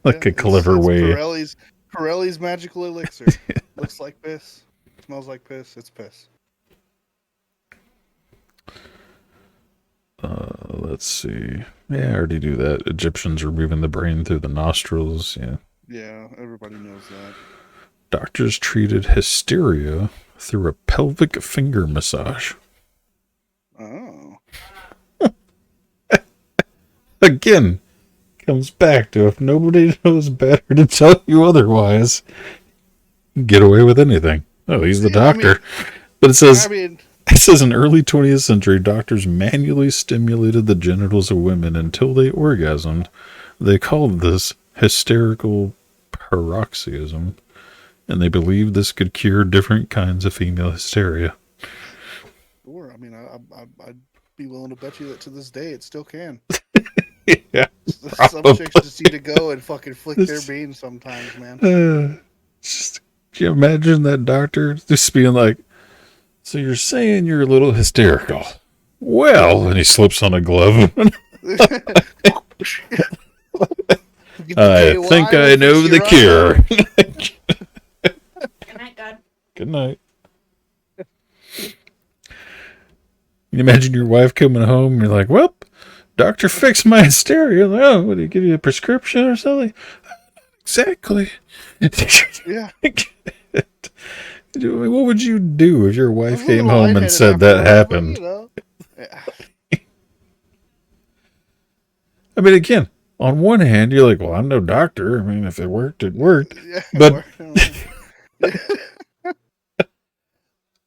Like Yeah, a clever it's way. Pirelli's magical elixir. Looks like piss. Smells like piss. It's piss. Let's see. Yeah, I already do that. Egyptians removing the brain through the nostrils. Yeah. Yeah, everybody knows that. Doctors treated hysteria through a pelvic finger massage. Oh. Again, comes back to if nobody knows better to tell you otherwise, you get away with anything. Oh, he's the doctor. But it says in early 20th century, doctors manually stimulated the genitals of women until they orgasmed. They called this hysterical paroxysm, and they believed this could cure different kinds of female hysteria. Sure. I mean, I'd be willing to bet you that to this day it still can. Yeah, some chicks just need to go and fucking flick their beans sometimes, man. Can you imagine that doctor just being like, so you're saying you're a little hysterical? Well, and he slips on a glove. I think I know the cure. Good night, God. Good night. You imagine your wife coming home and you're like, well, doctor fixed my hysteria. Like, oh, what, did he give you a prescription or something? Exactly. Yeah. What would you do if your wife came home and said that happened? Yeah. I mean, again, on one hand, you're like, well, I'm no doctor. I mean, if it worked, it worked. Yeah, but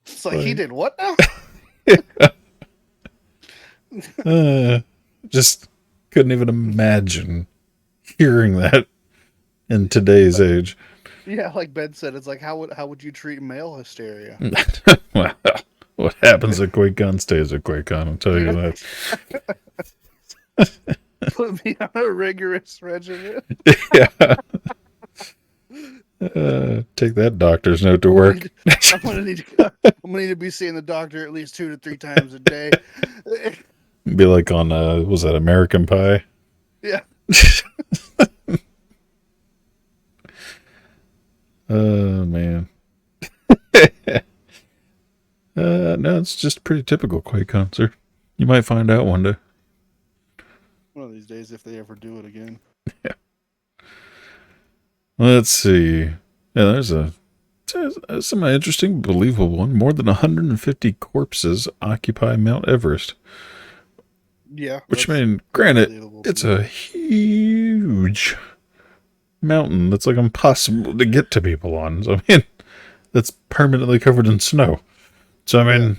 it's like, he did what now? Just couldn't even imagine hearing that in today's age. Yeah, like Ben said, it's like, how would you treat male hysteria? Well, what happens at QuakeCon stays at QuakeCon, I'll tell you that. Put me on a rigorous regimen. Yeah. Take that doctor's note to work. I'm gonna need to be seeing the doctor at least 2 to 3 times a day. Be like on was that American Pie? Yeah. Oh man. No, it's just pretty typical Quake concert. You might find out one day. One of these days, if they ever do it again. Yeah. Let's see. Yeah, there's a semi interesting, believable one. More than 150 corpses occupy Mount Everest. Yeah. Which, I mean, granted, it's a huge mountain that's like impossible to get to people on. So, I mean, that's permanently covered in snow. So, I mean,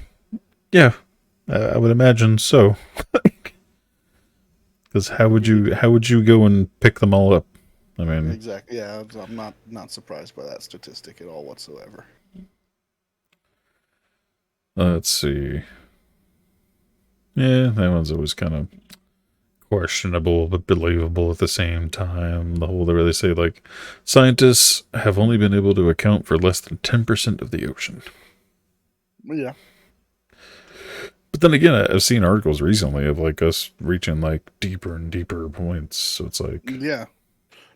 yeah, I would imagine so. Because how would you go and pick them all up? I mean, exactly. Yeah, I'm not surprised by that statistic at all whatsoever. Let's see. Yeah, that one's always kind of questionable but believable at the same time. The whole they say like scientists have only been able to account for less than 10% of the ocean. Yeah. But then again, I've seen articles recently of like us reaching like deeper and deeper points. So it's like, yeah,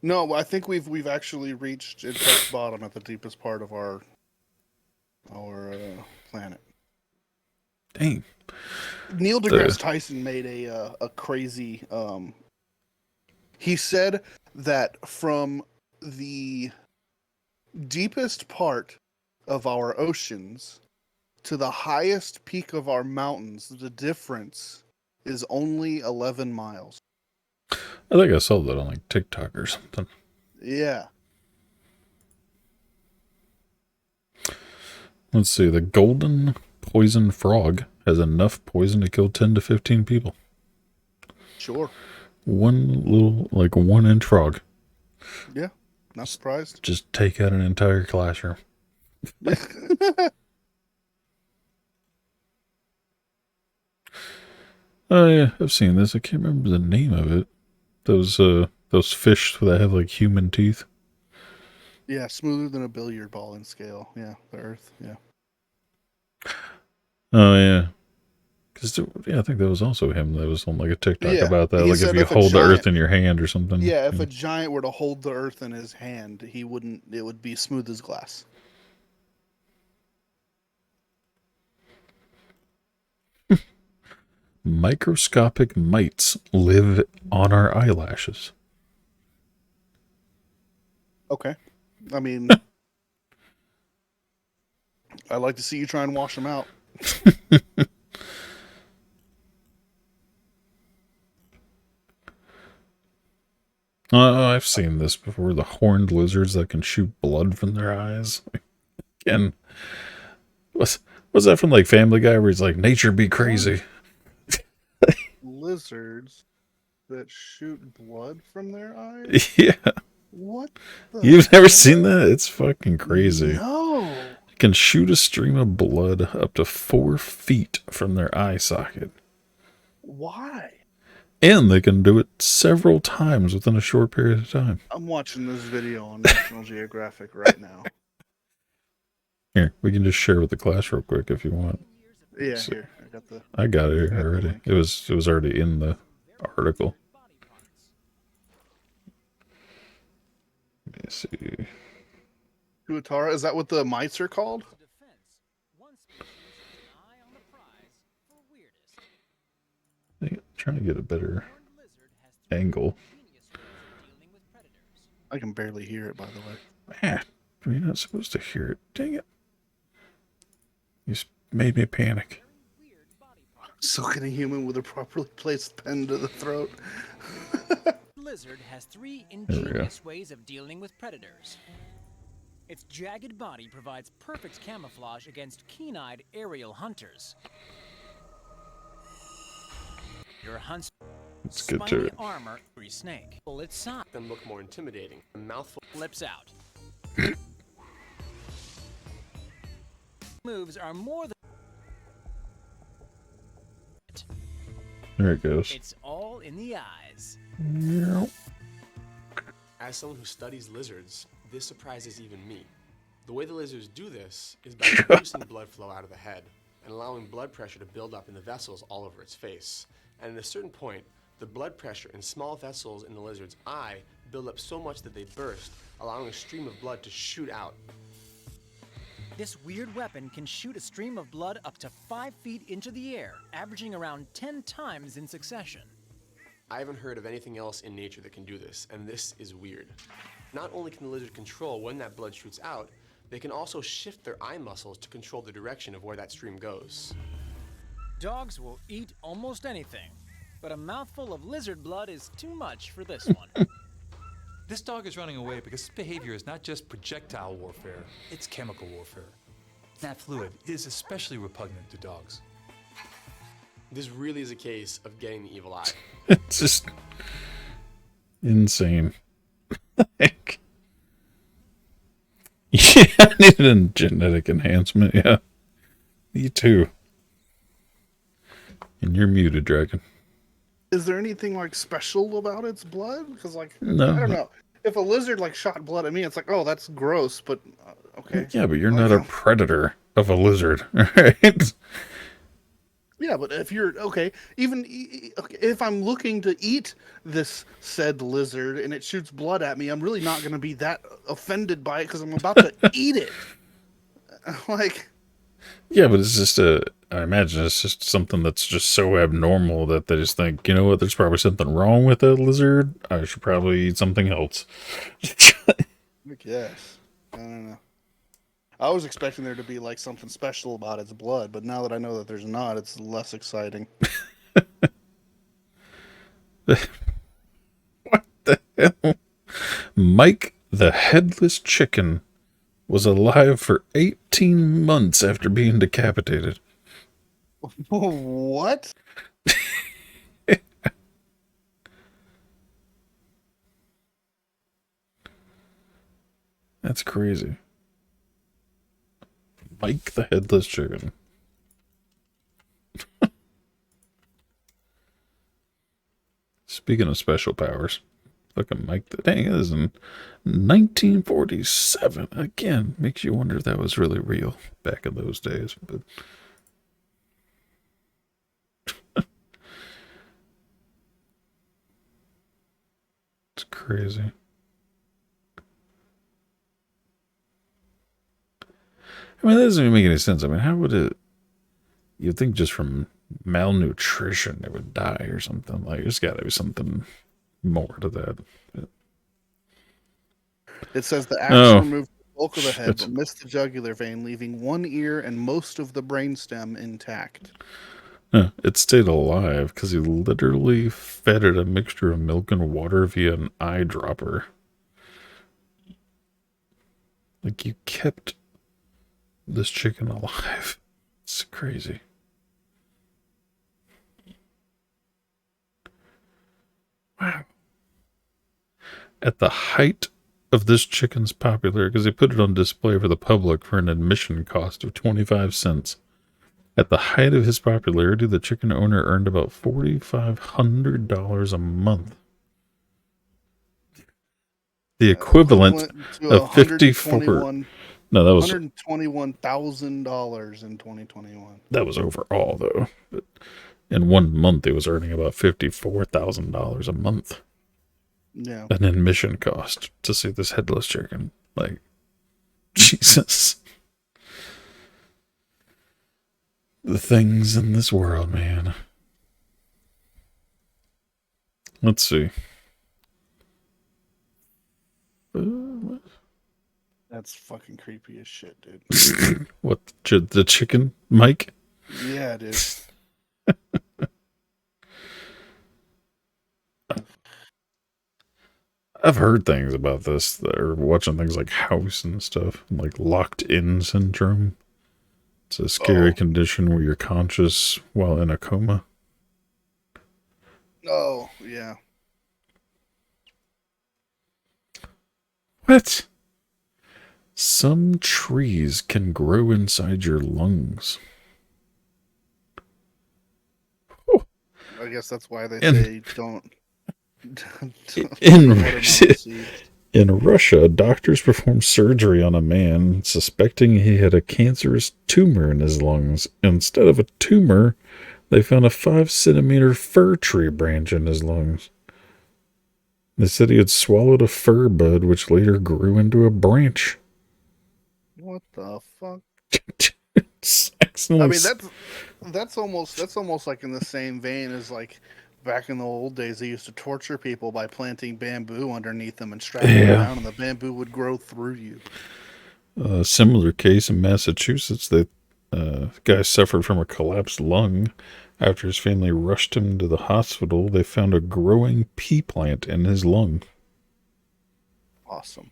no, I think we've actually reached and touched bottom at the deepest part of our planet. Dang. Neil deGrasse Tyson made a crazy. He said that from the deepest part of our oceans to the highest peak of our mountains, the difference is only 11 miles. I think I saw that on like TikTok or something. Yeah. Let's see. The golden poison frog has enough poison to kill 10 to 15 people. Sure. One little, like 1-inch frog. Yeah. Not surprised. Just take out an entire classroom. Oh yeah, I've seen this. I can't remember the name of it. Those those fish that have like human teeth. Yeah, smoother than a billiard ball in scale. Yeah, the Earth. Yeah. Oh yeah, because yeah, I think that was also him that was on like a TikTok Yeah, about that. he Like if said you if a hold the giant, Earth in your hand or something. yeah, if a giant were to hold the Earth in his hand, he wouldn't. It would be smooth as glass. Microscopic mites live on our eyelashes. Okay, I mean, I'd like to see you try and wash them out. I've seen this before. The horned lizards that can shoot blood from their eyes. And was that from like Family Guy where he's like, nature be crazy? Lizards that shoot blood from their eyes? Yeah. What? You've never seen that? It's fucking crazy. No. It can shoot a stream of blood up to 4 feet from their eye socket. Why? And they can do it several times within a short period of time. I'm watching this video on National Geographic right now. Here, we can just share with the class real quick if you want. Yeah, So, here. I got it here already. It was already in the article. Let me see. Tuatara, is that what the mites are called? I'm trying to get a better angle. I can barely hear it, by the way. Man, you're not supposed to hear it. Dang it. You just made me panic. Soaking a human with a properly placed pen to the throat. Lizard has 3 ingenious ways of dealing with predators. Its jagged body provides perfect camouflage against keen-eyed aerial hunters. Your hunt's spiny armor, free snake. Pull its side. Them look more intimidating. A mouthful Flips out. Moves are more than. There it goes. It's all in the eyes. Yep. As someone who studies lizards, this surprises even me. The way the lizards do this is by reducing blood flow out of the head and allowing blood pressure to build up in the vessels all over its face. And at a certain point, the blood pressure in small vessels in the lizard's eye build up so much that they burst, allowing a stream of blood to shoot out. This weird weapon can shoot a stream of blood up to 5 feet into the air, averaging around 10 times in succession. I haven't heard of anything else in nature that can do this, and this is weird. Not only can the lizard control when that blood shoots out, they can also shift their eye muscles to control the direction of where that stream goes. Dogs will eat almost anything, but a mouthful of lizard blood is too much for this one. This dog is running away because its behavior is not just projectile warfare, it's chemical warfare. That fluid is especially repugnant to dogs. This really is a case of getting the evil eye. It's just insane. Like, yeah, I need a genetic enhancement. Yeah, me too. And you're muted, Dragon. Is there anything like special about its blood? Because No. I don't know. If a lizard like shot blood at me, it's like, oh, that's gross. But okay. Yeah, but you're not a predator of a lizard, right? Yeah, but if you're okay, even if I'm looking to eat this said lizard and it shoots blood at me, I'm really not going to be that offended by it because I'm about to eat it. Like, yeah, but it's just I imagine it's just something that's just so abnormal that they just think, you know what, there's probably something wrong with that lizard. I should probably eat something else. I guess. I don't know. I was expecting there to be like something special about its blood, but now that I know that there's not, it's less exciting. What the hell? Mike the Headless Chicken was alive for 18 months after being decapitated. What? That's crazy. Mike the Headless Chicken. Speaking of special powers, fucking mic. Dang, it is in 1947. Again, makes you wonder if that was really real back in those days. But it's crazy. I mean, that doesn't even make any sense. I mean, how would it... You'd think just from malnutrition they would die or something. Like, there's got to be something more to that. It says the axe removed the bulk of the head, but missed the jugular vein, leaving one ear and most of the brainstem intact. It stayed alive because he literally fed it a mixture of milk and water via an eyedropper. Like, you kept this chicken alive. It's crazy. Wow. At the height of this chicken's popularity, because they put it on display for the public for an admission cost of 25 cents. At the height of his popularity, the chicken owner earned about $4,500 a month. The equivalent of 54. No, that was $121,000 in 2021. That was overall, though. But in 1 month, he was earning about $54,000 a month. Yeah. An admission cost to see this headless chicken. Like, Jesus. The things in this world, man. Let's see. That's fucking creepy as shit, dude. What, the chicken, Mike? Yeah, dude. I've heard things about this, or watching things like House and stuff, like locked in syndrome. It's a scary condition where you're conscious while in a coma. Oh, yeah. What? Some trees can grow inside your lungs. Oh. I guess that's why they say don't. In Russia, doctors performed surgery on a man suspecting he had a cancerous tumor in his lungs. Instead of a tumor, they found a 5-centimeter fir tree branch in his lungs. They said he had swallowed a fir bud, which later grew into a branch. What the fuck? Excellent. I mean, that's almost like in the same vein as like back in the old days, they used to torture people by planting bamboo underneath them and strapping them down, and the bamboo would grow through you. A similar case in Massachusetts, the guy suffered from a collapsed lung. After his family rushed him to the hospital, they found a growing pea plant in his lung. Awesome.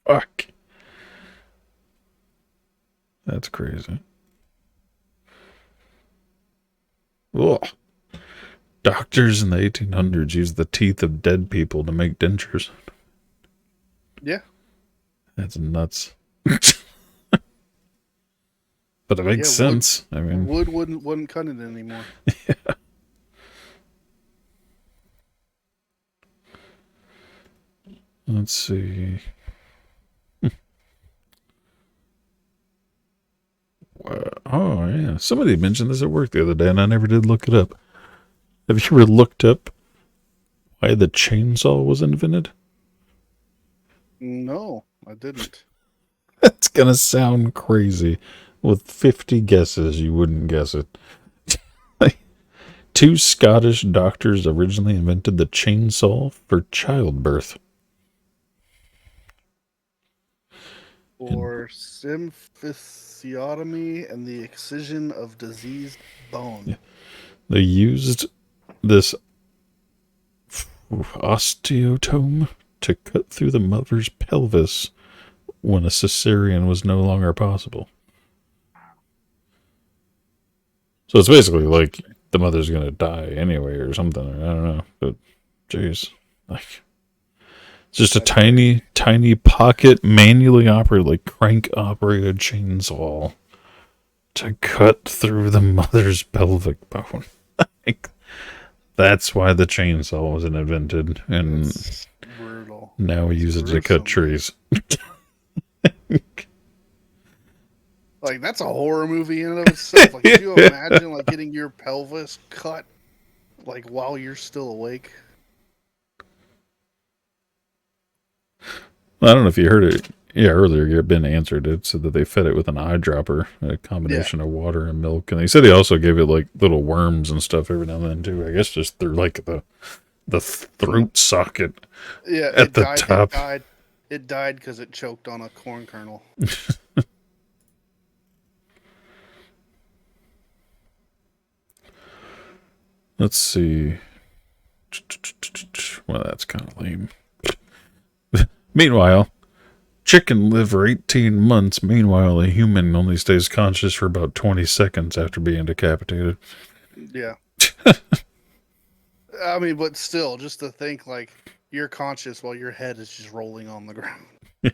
Fuck. That's crazy. Ugh. Doctors in the 1800s used the teeth of dead people to make dentures. Yeah. That's nuts. But it makes sense. I mean, wood wouldn't cut it anymore. Yeah. Let's see. Oh, yeah. Somebody mentioned this at work the other day, and I never did look it up. Have you ever looked up why the chainsaw was invented? No, I didn't. That's going to sound crazy. With 50 guesses, you wouldn't guess it. 2 Scottish doctors originally invented the chainsaw for childbirth. For symphysiotomy and the excision of diseased bone. Yeah. They used this osteotome to cut through the mother's pelvis when a cesarean was no longer possible. So it's basically like the mother's going to die anyway or something. I don't know. But, jeez. Like, it's just a tiny, tiny pocket, manually operated, like crank-operated chainsaw to cut through the mother's pelvic bone. Like, That's why the chainsaw wasn't invented, and It's brutal. now we use it to cut trees. Like, that's a horror movie in and of itself. Like, could you imagine, like, getting your pelvis cut, like, while you're still awake? I don't know if you heard it. Yeah, earlier Ben answered it, said that they fed it with an eyedropper, a combination of water and milk, and they said they also gave it like little worms and stuff every now and then too. I guess just through like the throat socket. Yeah, at the top. It died because it choked on a corn kernel. Let's see. Well, that's kind of lame. Meanwhile, chicken live for 18 months. Meanwhile, a human only stays conscious for about 20 seconds after being decapitated. Yeah. I mean, but still, just to think, like, you're conscious while your head is just rolling on the ground. Yeah.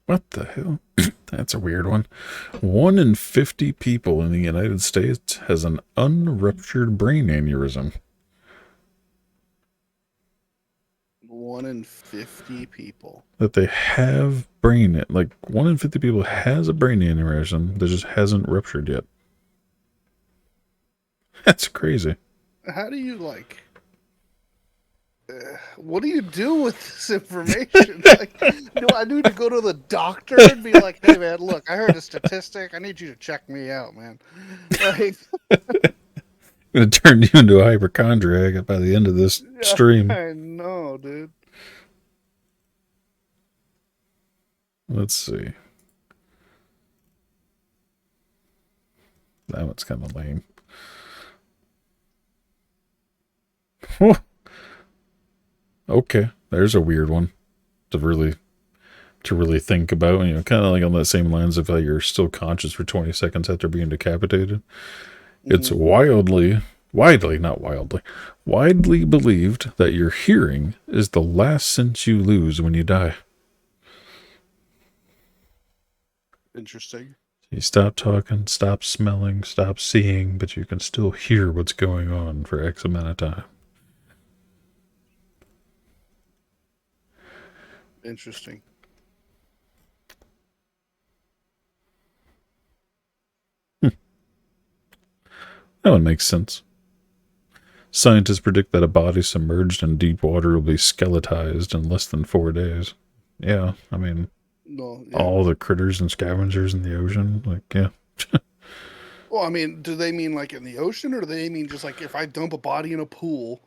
What the hell? That's a weird one. 1 in 50 people in the United States has an unruptured brain aneurysm. 1 in 50 people. That they have brain, like 1 in 50 people has a brain aneurysm that just hasn't ruptured yet. That's crazy. How do you, like... what do you do with this information? Like, do I need to go to the doctor and be like, hey, man, look, I heard a statistic. I need you to check me out, man. Like, I'm going to turn you into a hypochondriac by the end of this stream. I know, dude. Let's see. That one's kind of lame. Okay, there's a weird one to really think about. You know, kind of like on that same lines of how you're still conscious for 20 seconds after being decapitated. It's widely believed that your hearing is the last sense you lose when you die. Interesting. You stop talking, stop smelling, stop seeing, but you can still hear what's going on for X amount of time. Interesting. That one makes sense. Scientists predict that a body submerged in deep water will be skeletized in less than 4 days. Yeah, I mean, all the critters and scavengers in the ocean, like, yeah. Well, I mean, do they mean like in the ocean, or do they mean just like if I dump a body in a pool,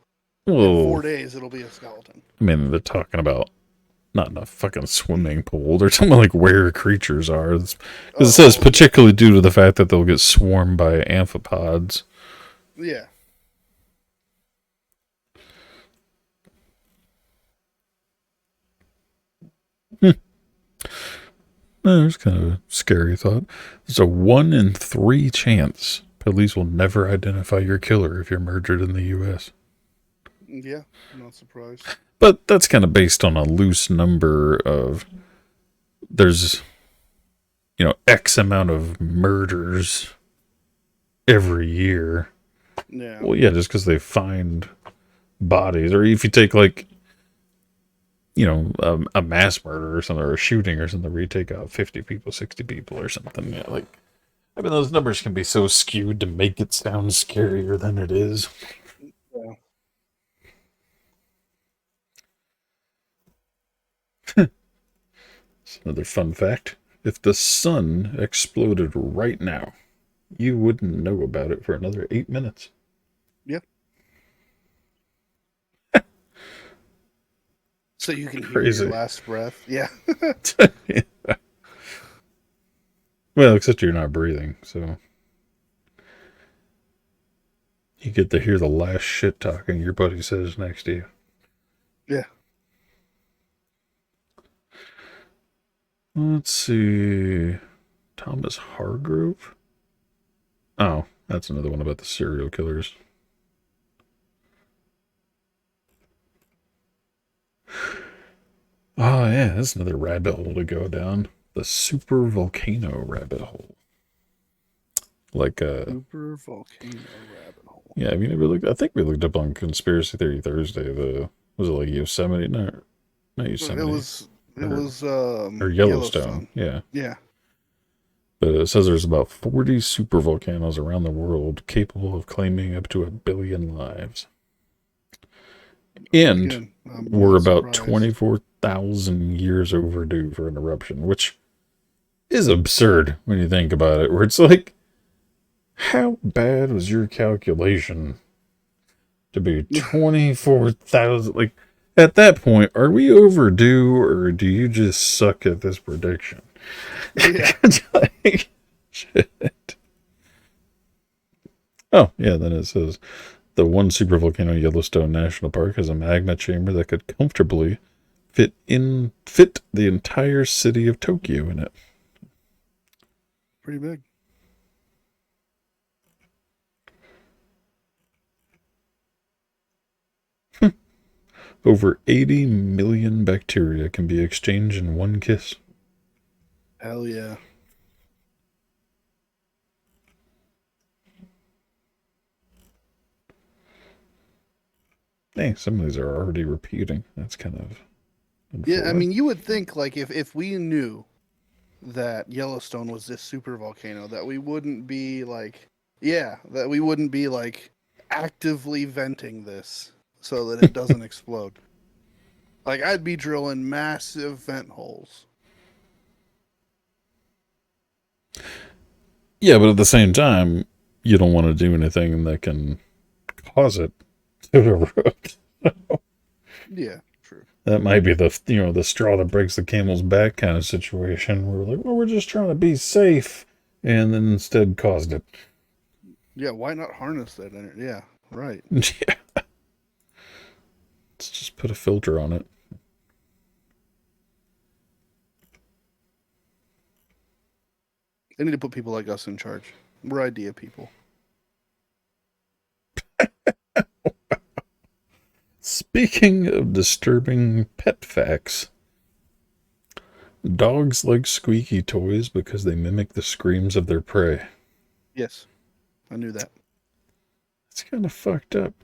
in 4 days it'll be a skeleton? I mean, they're talking about not in a fucking swimming pool. They're talking about like where creatures are. Because it says particularly due to the fact that they'll get swarmed by amphipods. Yeah. There's kind of a scary thought. There's a 1 in 3 chance police will never identify your killer if you're murdered in the U.S. Yeah, I'm not surprised. But that's kind of based on a loose number of, there's, you know, X amount of murders every year. Yeah. Well, yeah, just because they find bodies, or if you take like, you know, a mass murder or something, or a shooting or something, where you take out 50 people, 60 people or something. Yeah, like, I mean, those numbers can be so skewed to make it sound scarier than it is. Yeah. Another fun fact. If the sun exploded right now, you wouldn't know about it for another 8 minutes. Yep. So you can hear Crazy. your last breath. Yeah. Yeah. Well, except you're not breathing, so you get to hear the last shit talking your buddy says next to you. Yeah. Let's see. Thomas Hargrove? Oh, that's another one about the serial killers. Oh, yeah, that's another rabbit hole to go down. The super volcano rabbit hole. Like Super volcano rabbit hole. yeah, have you never looked? I think we looked up on Conspiracy Theory Thursday. Was it like Yosemite? No, not Yosemite. It was or Yellowstone. Yeah. Yeah. But it says there's about 40 supervolcanoes around the world capable of claiming up to 1 billion lives. And Again, we're about surprised. 24,000 years overdue for an eruption, which is absurd when you think about it, where it's like, how bad was your calculation to be 24,000? Like, at that point, are we overdue, or do you just suck at this prediction? Yeah. Like, shit. Oh, yeah, then it says the one supervolcano Yellowstone National Park has a magma chamber that could comfortably fit the entire city of Tokyo in it. Pretty big. Over 80 million bacteria can be exchanged in one kiss. Hell yeah. Hey, some of these are already repeating. That's kind of Yeah, I mean, you would think, like, if we knew that Yellowstone was this super volcano, that we wouldn't be like, actively venting this so that it doesn't explode. Like, I'd be drilling massive vent holes. Yeah, but at the same time, you don't want to do anything that can cause it to erupt. Yeah, true. That might be the straw that breaks the camel's back kind of situation. Where we're like, well, we're just trying to be safe, and then instead caused it. Yeah, why not harness that energy? Yeah, right. Yeah. Let's just put a filter on it. They need to put people like us in charge. We're idea people. Speaking of disturbing pet facts, dogs like squeaky toys because they mimic the screams of their prey. Yes, I knew that. It's kind of fucked up.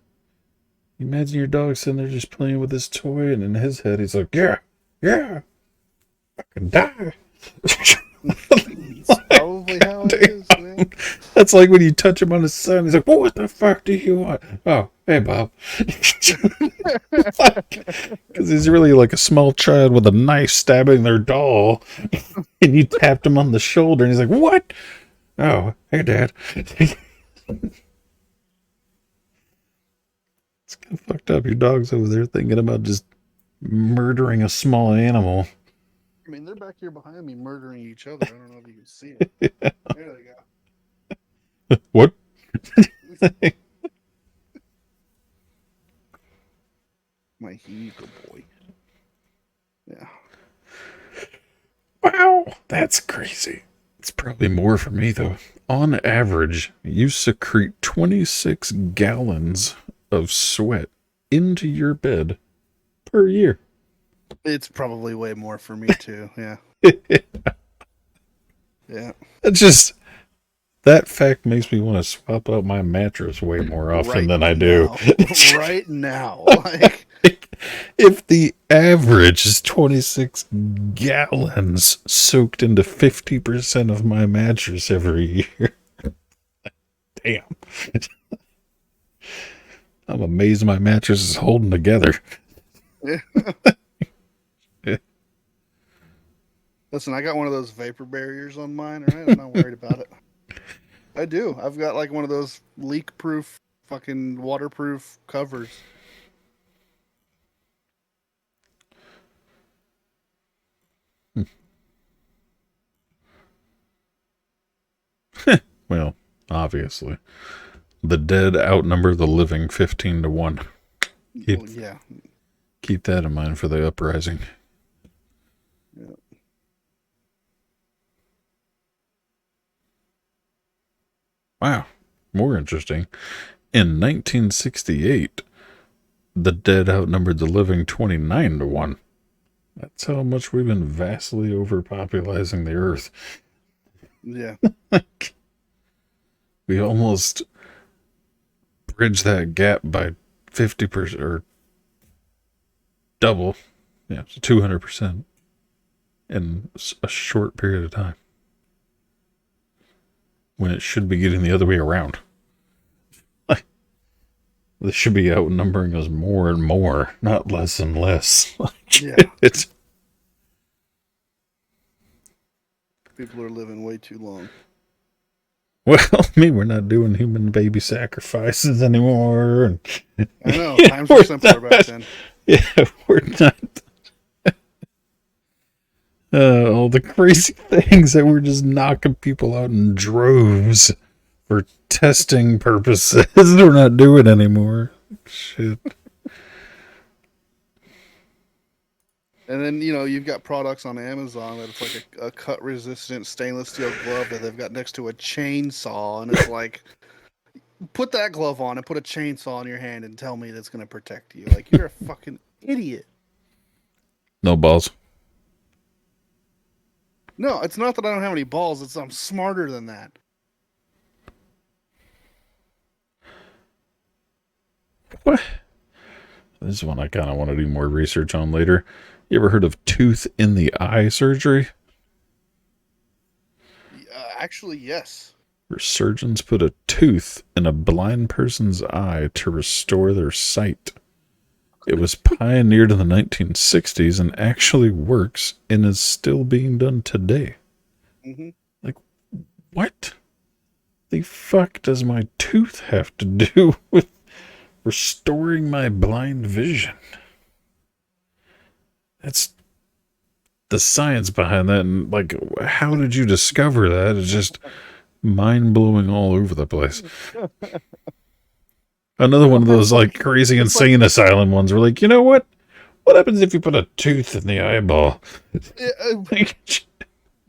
You imagine your dog sitting there just playing with this toy, and in his head, he's like, yeah, I can die. That's probably how it is, man. That's like when you touch him on the side, he's like, well, what the fuck do you want? Oh, hey, Bob. Because he's really like a small child with a knife stabbing their doll, and you tapped him on the shoulder, and he's like, what? Oh, hey, Dad. It's kind of fucked up. Your dog's over there thinking about just murdering a small animal. I mean, they're back here behind me murdering each other. I don't know if you can see it. There they go. What? My eagle boy. Yeah. Wow, that's crazy. It's probably more for me, though. On average, you secrete 26 gallons of sweat into your bed per year. It's probably way more for me, too. Yeah. Yeah. It's just, that fact makes me want to swap out my mattress way more often than I do. Right now. Like, if the average is 26 gallons soaked into 50% of my mattress every year, damn. I'm amazed my mattress is holding together. yeah. Listen, I got one of those vapor barriers on mine, right? I'm not worried about it. I do. I've got like one of those leak-proof, fucking waterproof covers. Well, obviously. The dead outnumber the living 15 to 1. Keep that in mind for the uprising. Yeah. Wow. More interesting. In 1968, the dead outnumbered the living 29 to 1. That's how much we've been vastly overpopulating the earth. Yeah. We almost bridged that gap by 50% or double. Yeah, so 200% in a short period of time. When it should be getting the other way around. They should be outnumbering us more and more, not less and less. Yeah. It's People are living way too long. well, I mean, we're not doing human baby sacrifices anymore. And, I know, times were simpler back then. Yeah, we're not. All the crazy things that we're just knocking people out in droves for testing purposes. We're not doing anymore. Shit. And then, you know, you've got products on Amazon that it's like a cut-resistant stainless steel glove that they've got next to a chainsaw, and it's like, put that glove on and put a chainsaw in your hand and tell me that's going to protect you. Like, you're a fucking idiot. No balls. No, it's not that I don't have any balls. It's I'm smarter than that. What? This is one I kind of want to do more research on later. You ever heard of tooth in the eye surgery? Actually, yes. Where surgeons put a tooth in a blind person's eye to restore their sight. It was pioneered in the 1960s and actually works and is still being done today. Mm-hmm. Like, what the fuck does my tooth have to do with restoring my blind vision? That's the science behind that. And, like, how did you discover that? It's just mind-blowing all over the place. Another one of those, like, crazy insane asylum ones where, like, you know what? What happens if you put a tooth in the eyeball?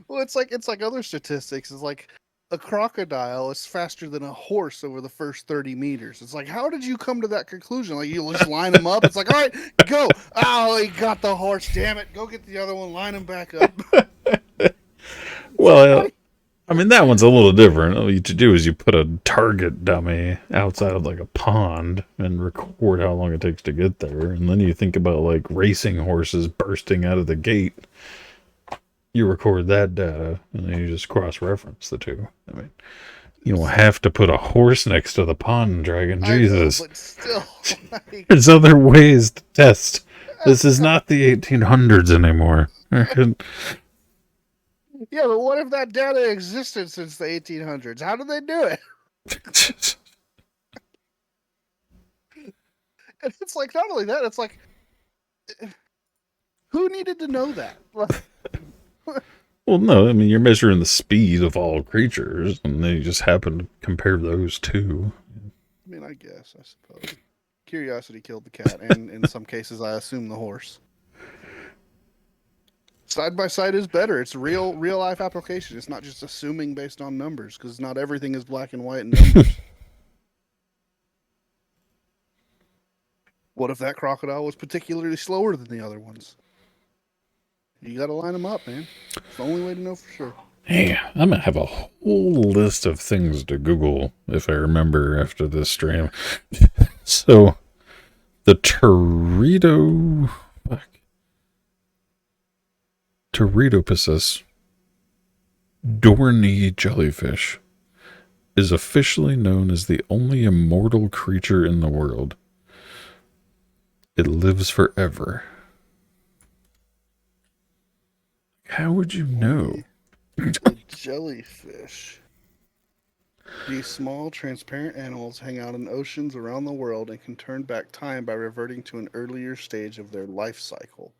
Well, it's like other statistics. It's like a crocodile is faster than a horse over the first 30 meters. It's like, how did you come to that conclusion? Like, you just line them up. It's like, all right, go. Oh, he got the horse. Damn it. Go get the other one. Line him back up. Well, I mean, that one's a little different. All you to do is you put a target dummy outside of, like, a pond and record how long it takes to get there. And then you think about, like, racing horses bursting out of the gate. You record that data, and then you just cross-reference the two. I mean, you don't have to put a horse next to the pond dragon. Jesus. I know, but still, like... There's other ways to test. This is not the 1800s anymore. Yeah, but what if that data existed since the 1800s? How did they do it? And it's like, not only that, it's like, who needed to know that? Well, no, I mean, you're measuring the speed of all creatures, and then you just happen to compare those two. I mean, I guess, I suppose. Curiosity killed the cat, and in some cases, I assume the horse. Side by side is better. It's real life application. It's not just assuming based on numbers, because not everything is black and white in numbers. What if that crocodile was particularly slower than the other ones? You got to line them up, man. It's the only way to know for sure. Hey, I'm gonna have a whole list of things to Google if I remember after this stream. So, the Teretopus Dorney jellyfish is officially known as the only immortal creature in the world. It lives forever. How would you know? A jellyfish. These small, transparent animals hang out in oceans around the world and can turn back time by reverting to an earlier stage of their life cycle.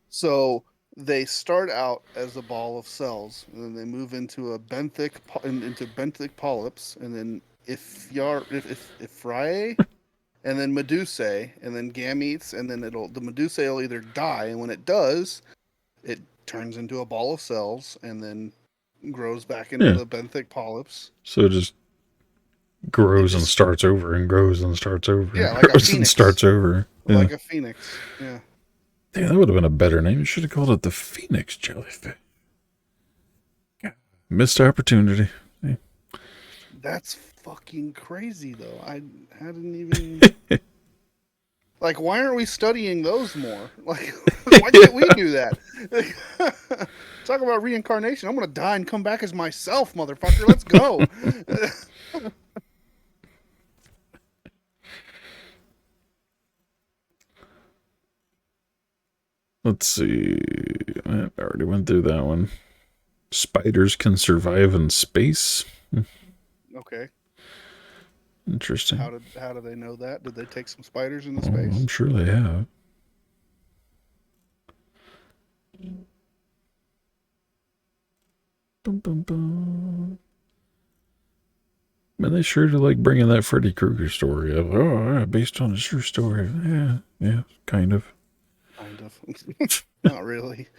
So they start out as a ball of cells, and then they move into a benthic polyps, and then Iphyrae, and then medusae, and then gametes, and then the medusae will either die, and when it does, it turns into a ball of cells, and then grows back into the benthic polyps. So it just grows and starts over, and grows and starts over. Yeah, like a grows and phoenix. starts over. Like a phoenix. Yeah. Damn, that would have been a better name. You should have called it the phoenix jellyfish. Missed opportunity. That's fucking crazy, though. I hadn't even. Like, why aren't we studying those more? Like, why can't we do that? Talk about reincarnation. I'm gonna die and come back as myself, motherfucker. Let's go. Let's see. I already went through that one. Spiders can survive in space. Okay. Interesting. How do they know that? Did they take some spiders into Oh, space? I'm sure they have. Bum, bum, bum. Man, they sure do like bringing that Freddy Krueger story up. Oh, yeah, based on a true story. Yeah, kind of. Kind of. Not really.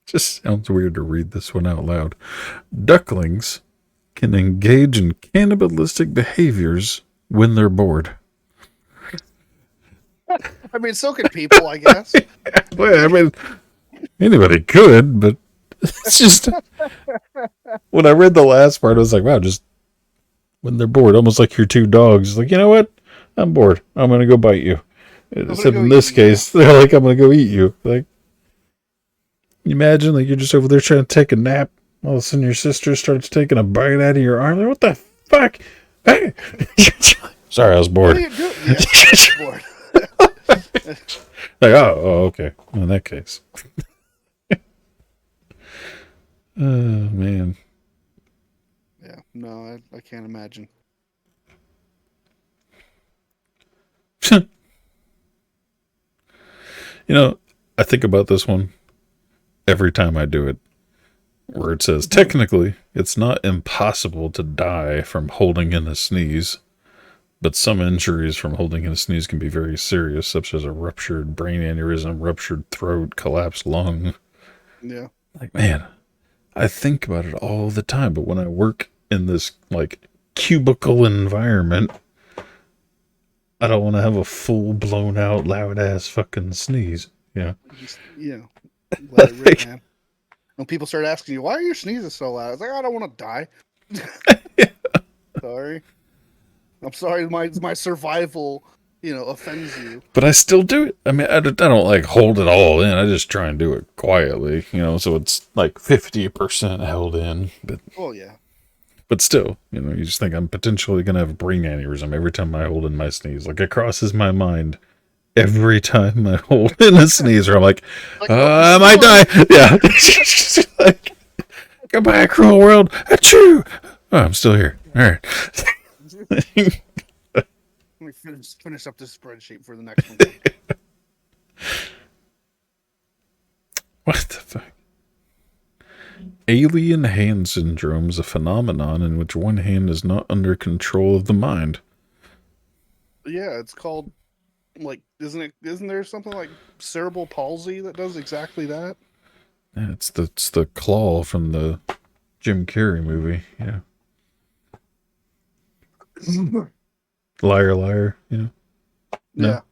Just sounds weird to read this one out loud. Ducklings can engage in cannibalistic behaviors when they're bored. I mean, so can people, I guess. Well, I mean, anybody could, but it's just when I read the last part, I was like, wow, just when they're bored, almost like your two dogs. Like, you know what? I'm bored. I'm gonna go bite you. Except in this case, they're like, I'm gonna go eat you. Like, you imagine, like, you're just over there trying to take a nap. All of a sudden, your sister starts taking a bite out of your arm. Like, what the fuck? Hey! Sorry, I was bored. What are you doing? Yeah, I was bored. Like, oh, okay. In that case. Oh, man. Yeah, no, I can't imagine. You know, I think about this one every time I do it, where it says, technically, it's not impossible to die from holding in a sneeze, but some injuries from holding in a sneeze can be very serious, such as a ruptured brain aneurysm, ruptured throat, collapsed lung. Yeah. Like, man, I think about it all the time, but when I work in this, like, cubicle environment, I don't want to have a full blown out loud ass fucking sneeze. Yeah. Just, let it rip, man. When people start asking you, why are your sneezes so loud? I was like, I don't want to die. Sorry. I'm sorry my survival, offends you. But I still do it. I mean, I don't like hold it all in. I just try and do it quietly, so it's like 50% held in. But Oh, yeah. But still, you just think I'm potentially going to have a brain aneurysm every time I hold in my sneeze. Like, it crosses my mind every time I hold in a sneeze, or I'm like, I might die. Yeah. Like, goodbye, cruel world. Achoo! Oh, I'm still here. All right. Let me finish up this spreadsheet for the next one. What the fuck? Alien hand syndrome is a phenomenon in which one hand is not under control of the mind. Yeah, it's called, like, isn't there something like cerebral palsy that does exactly that? Yeah, it's the claw from the Jim Carrey movie. Yeah. Liar, liar. Yeah. No?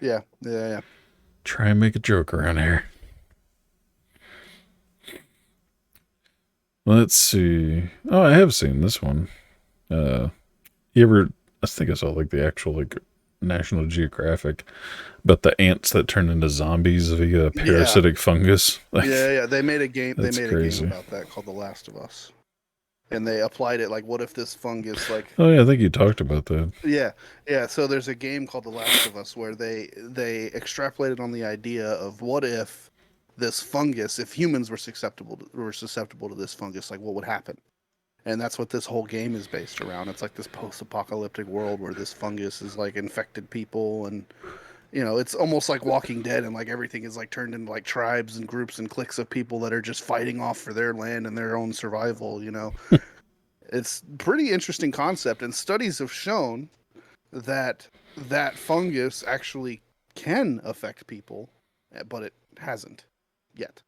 Yeah. Try and make a joke around here. Let's see. Oh, I have seen this one. You ever? I think I saw like the actual like National Geographic, but the ants that turn into zombies via parasitic fungus. Like, yeah. They made a game. They made crazy. A game about that called The Last of Us, and they applied it like, what if this fungus like? Oh yeah, I think you talked about that. Yeah. So there's a game called The Last of Us where they extrapolated on the idea of what if this fungus, if humans were susceptible to this fungus, like what would happen? And that's what this whole game is based around. It's like this post-apocalyptic world where this fungus is like infected people, and it's almost like Walking Dead, and like everything is like turned into like tribes and groups and cliques of people that are just fighting off for their land and their own survival. It's pretty interesting concept, and studies have shown that fungus actually can affect people, but it hasn't yet.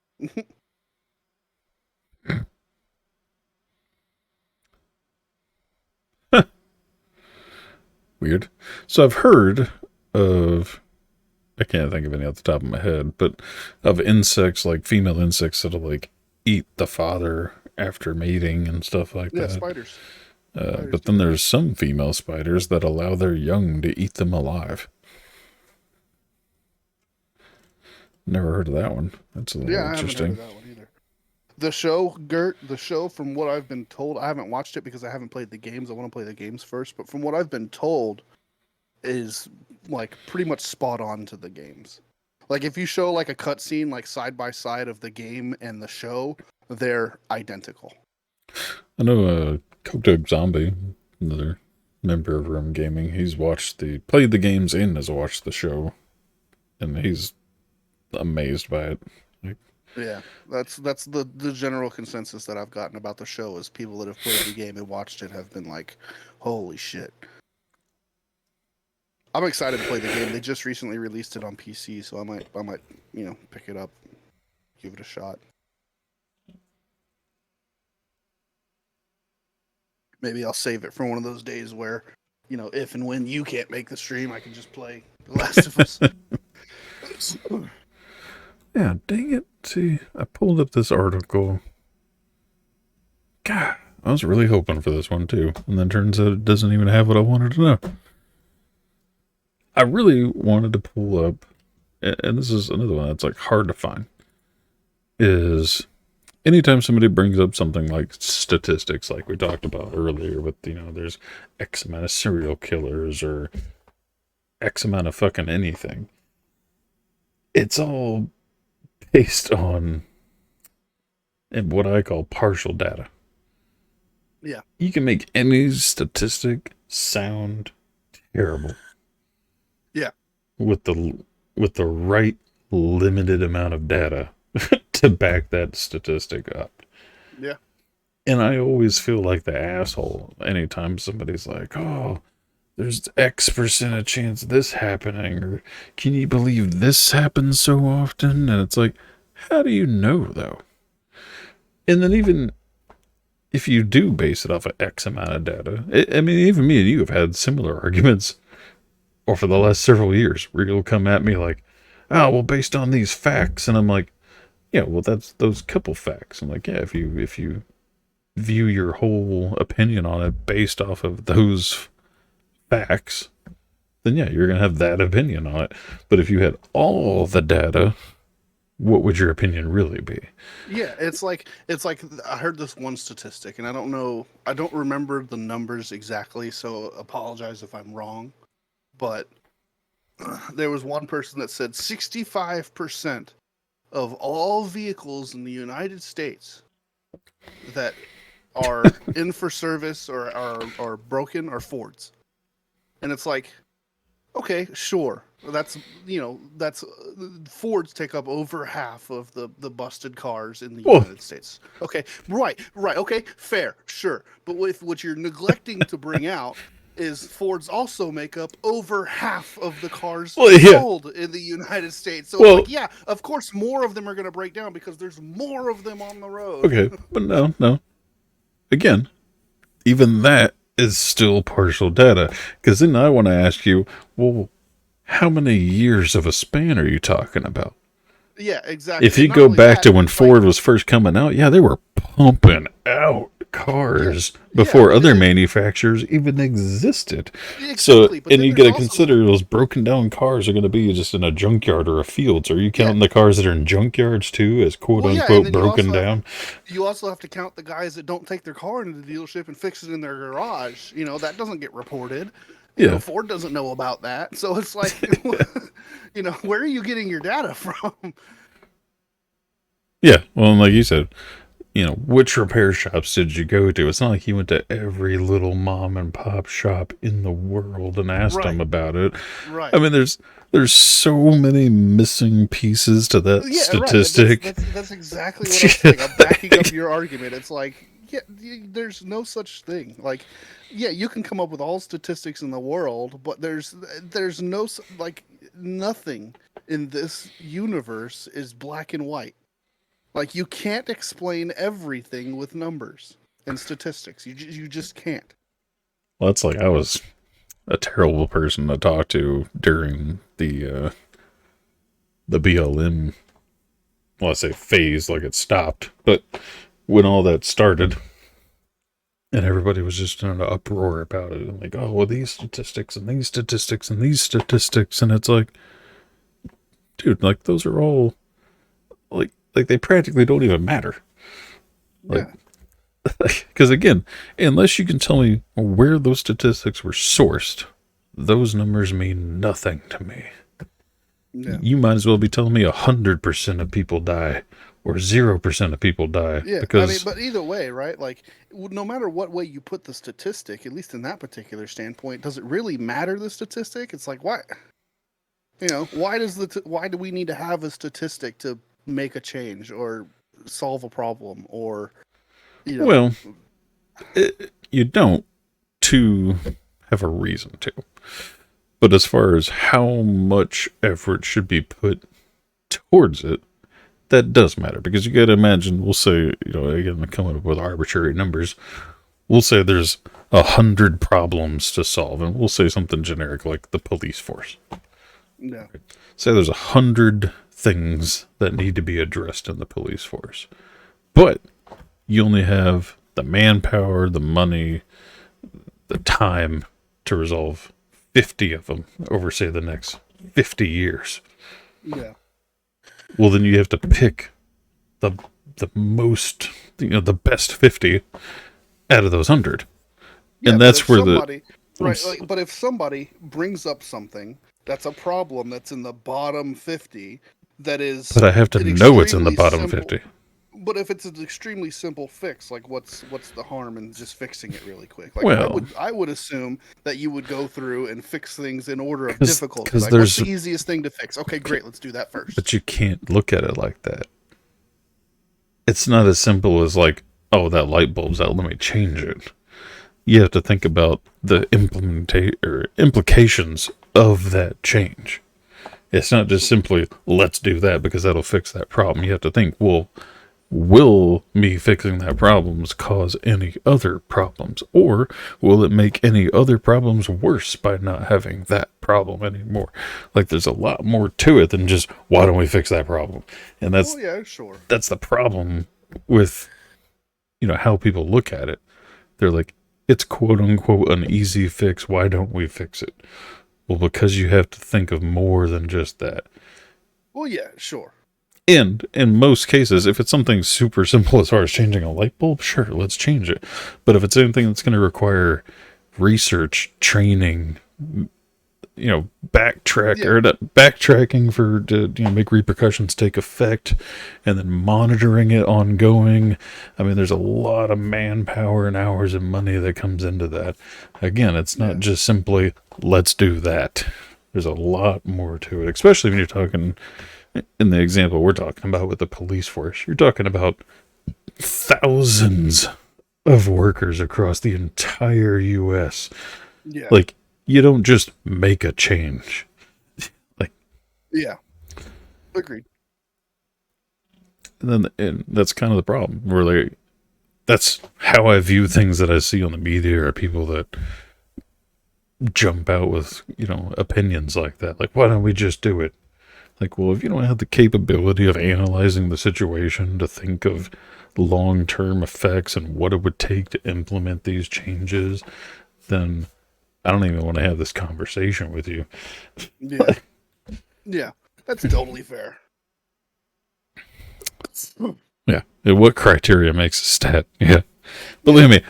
Weird. So I've heard of I can't think of any off the top of my head, but of insects, like female insects that'll like eat the father after mating and stuff like Yeah, that. spiders. But then there's some female spiders that allow their young to eat them alive. Never heard of that one. That's a little Yeah, I haven't interesting. heard of that one either. The show, Gert, from what I've been told, I haven't watched it because I haven't played the games. I want to play the games first, but from what I've been told, is like pretty much spot on to the games. Like if you show like a cutscene like side by side of the game and the show, they're identical. I know Coke Dog Zombie, another member of RUM-Gaming, he's played the games and has watched the show, and he's amazed by it. Like, Yeah, that's the general consensus that I've gotten about the show is people that have played the game and watched it have been like, holy shit. I'm excited to play the game. They just recently released it on PC, so I might, pick it up, give it a shot. Maybe I'll save it for one of those days where, if and when you can't make the stream, I can just play The Last of Us. yeah, dang it. See, I pulled up this article. God, I was really hoping for this one too, and then turns out it doesn't even have what I wanted to know. I really wanted to pull up, and this is another one that's like hard to find, is anytime somebody brings up something like statistics, like we talked about earlier with, there's X amount of serial killers or X amount of fucking anything, it's all based on what I call partial data. Yeah. You can make any statistic sound terrible. Yeah. With the right limited amount of data to back that statistic up. Yeah. And I always feel like the asshole anytime somebody's like, oh, there's X% of chance of this happening, or can you believe this happens so often? And it's like, how do you know though? And then even if you do base it off of X amount of data, I mean, even me and you have had similar arguments or for the last several years where you'll come at me like, oh, well, based on these facts. And I'm like, yeah, well, that's those couple facts. I'm like, yeah, if you view your whole opinion on it based off of those facts, then yeah, you're going to have that opinion on it. But if you had all the data, what would your opinion really be? Yeah, it's like I heard this one statistic, and I don't remember the numbers exactly, so apologize if I'm wrong. But there was one person that said 65% of all vehicles in the United States that are in for service or are broken are Fords. And it's like, okay, sure. That's Fords take up over half of the busted cars in the United States. Okay, right, okay, fair, sure. But with what you're neglecting to bring out is Fords also make up over half of the cars sold in the United States. So it's like, yeah, of course more of them are going to break down because there's more of them on the road. Okay, but no. Again, even that is still partial data. Because then I want to ask you, well, how many years of a span are you talking about? Yeah, exactly. If you go back to when Ford was first coming out, yeah, they were pumping out cars before other manufacturers even existed. Exactly, and you got to consider those broken down cars are going to be just in a junkyard or a field. So are you counting the cars that are in junkyards too as quote unquote broken down? You also have to count the guys that don't take their car into the dealership and fix it in their garage. That doesn't get reported. Ford doesn't know about that. So it's like, where are you getting your data from? Yeah, well, like you said, which repair shops did you go to? It's not like you went to every little mom and pop shop in the world and asked them about it. Right. I mean, there's so many missing pieces to that statistic. Right. That's exactly what I'm saying. I'm backing up your argument. It's like, yeah, there's no such thing. Like, yeah, you can come up with all statistics in the world, but there's no, like, nothing in this universe is black and white. Like, you can't explain everything with numbers and statistics. You just can't. Well, it's like I was a terrible person to talk to during the the BLM, well, I say phase, like it stopped, but when all that started, and everybody was just in an uproar about it, and like, oh, well, these statistics and these statistics and these statistics, and it's like, dude, like those are all like they practically don't even matter. Like, because again, unless you can tell me where those statistics were sourced, those numbers mean nothing to me. Yeah. You might as well be telling me 100% of people die or 0% of people die. Yeah, Because I mean, but either way, right? Like, no matter what way you put the statistic, at least in that particular standpoint, does it really matter the statistic? It's like, why? You know, why do we need to have a statistic to make a change or solve a problem or, you know? Well, you don't to have a reason to. But as far as how much effort should be put towards it, that does matter. Because you got to imagine, we'll say, you know, again, coming up with arbitrary numbers, we'll say there's 100 problems to solve. And we'll say something generic like the police force. Yeah. Say there's 100 things that need to be addressed in the police force. But you only have the manpower, the money, the time to resolve 50 of them over, say, the next 50 years. Yeah. Well, then you have to pick the most, you know, the best 50 out of those 100. Yeah, and that's where right. Like, but if somebody brings up something that's a problem that's in the bottom 50, that is, but I have to know it's in the bottom 50. But if it's an extremely simple fix, like what's the harm in just fixing it really quick? Like, Well, I would assume that you would go through and fix things in order of difficulty. Because like, what's the easiest thing to fix? Okay, great, let's do that first. But you can't look at it like that. It's not as simple as like, oh, that light bulb's out, let me change it. You have to think about the implications of that change. It's not just simply, let's do that because that'll fix that problem. You have to think, well, will me fixing that problems cause any other problems? Or will it make any other problems worse by not having that problem anymore? Like, there's a lot more to it than just, why don't we fix that problem? And that's, yeah, sure. That's the problem with, you know, how people look at it. They're like, it's quote unquote an easy fix. Why don't we fix it? Well, because you have to think of more than just that. Well, yeah, sure. And in most cases, if it's something super simple as far as changing a light bulb, sure, let's change it. But if it's anything that's going to require research, training, you know, backtracking for to, you know, make repercussions take effect, and then monitoring it ongoing. I mean, there's a lot of manpower and hours and money that comes into that. Again, it's not just simply let's do that. There's a lot more to it, especially when you're talking in the example we're talking about with the police force. You're talking about thousands of workers across the entire U.S. Yeah. Like, you don't just make a change. Like, yeah, agreed. And that's kind of the problem. Really, that's how I view things that I see on the media, or people that jump out with, you know, opinions like that. Like, why don't we just do it? Like, well, if you don't have the capability of analyzing the situation to think of long-term effects and what it would take to implement these changes, then I don't even want to have this conversation with you. Yeah. Yeah, that's totally fair. Yeah. What criteria makes a stat? Yeah. Believe me,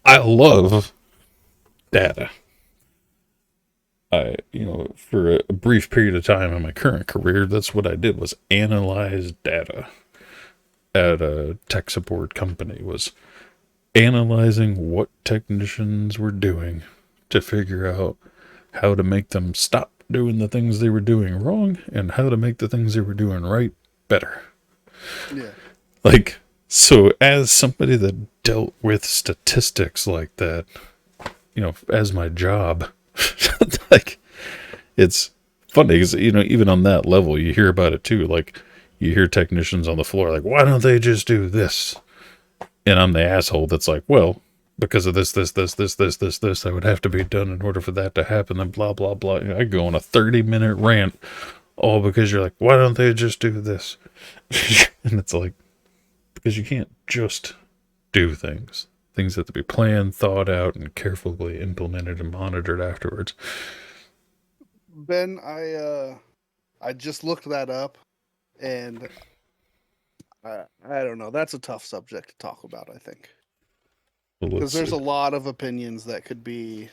I love data. You know, for a brief period of time in my current career, that's what I did, was analyze data at a tech support company, was analyzing what technicians were doing to figure out how to make them stop doing the things they were doing wrong and how to make the things they were doing right better. Yeah. Like, so as somebody that dealt with statistics like that, you know, as my job, like, it's funny because, you know, even on that level, you hear about it too. Like, you hear technicians on the floor like, why don't they just do this? And I'm the asshole that's like, well, because of this, that would have to be done in order for that to happen, and blah, blah, blah. I go on a 30-minute rant all because you're like, why don't they just do this? And it's like, because you can't just do things. Things have to be planned, thought out, and carefully implemented and monitored afterwards. Ben, I just looked that up, and I don't know. That's a tough subject to talk about, I think, Well, because there's a lot of opinions that could be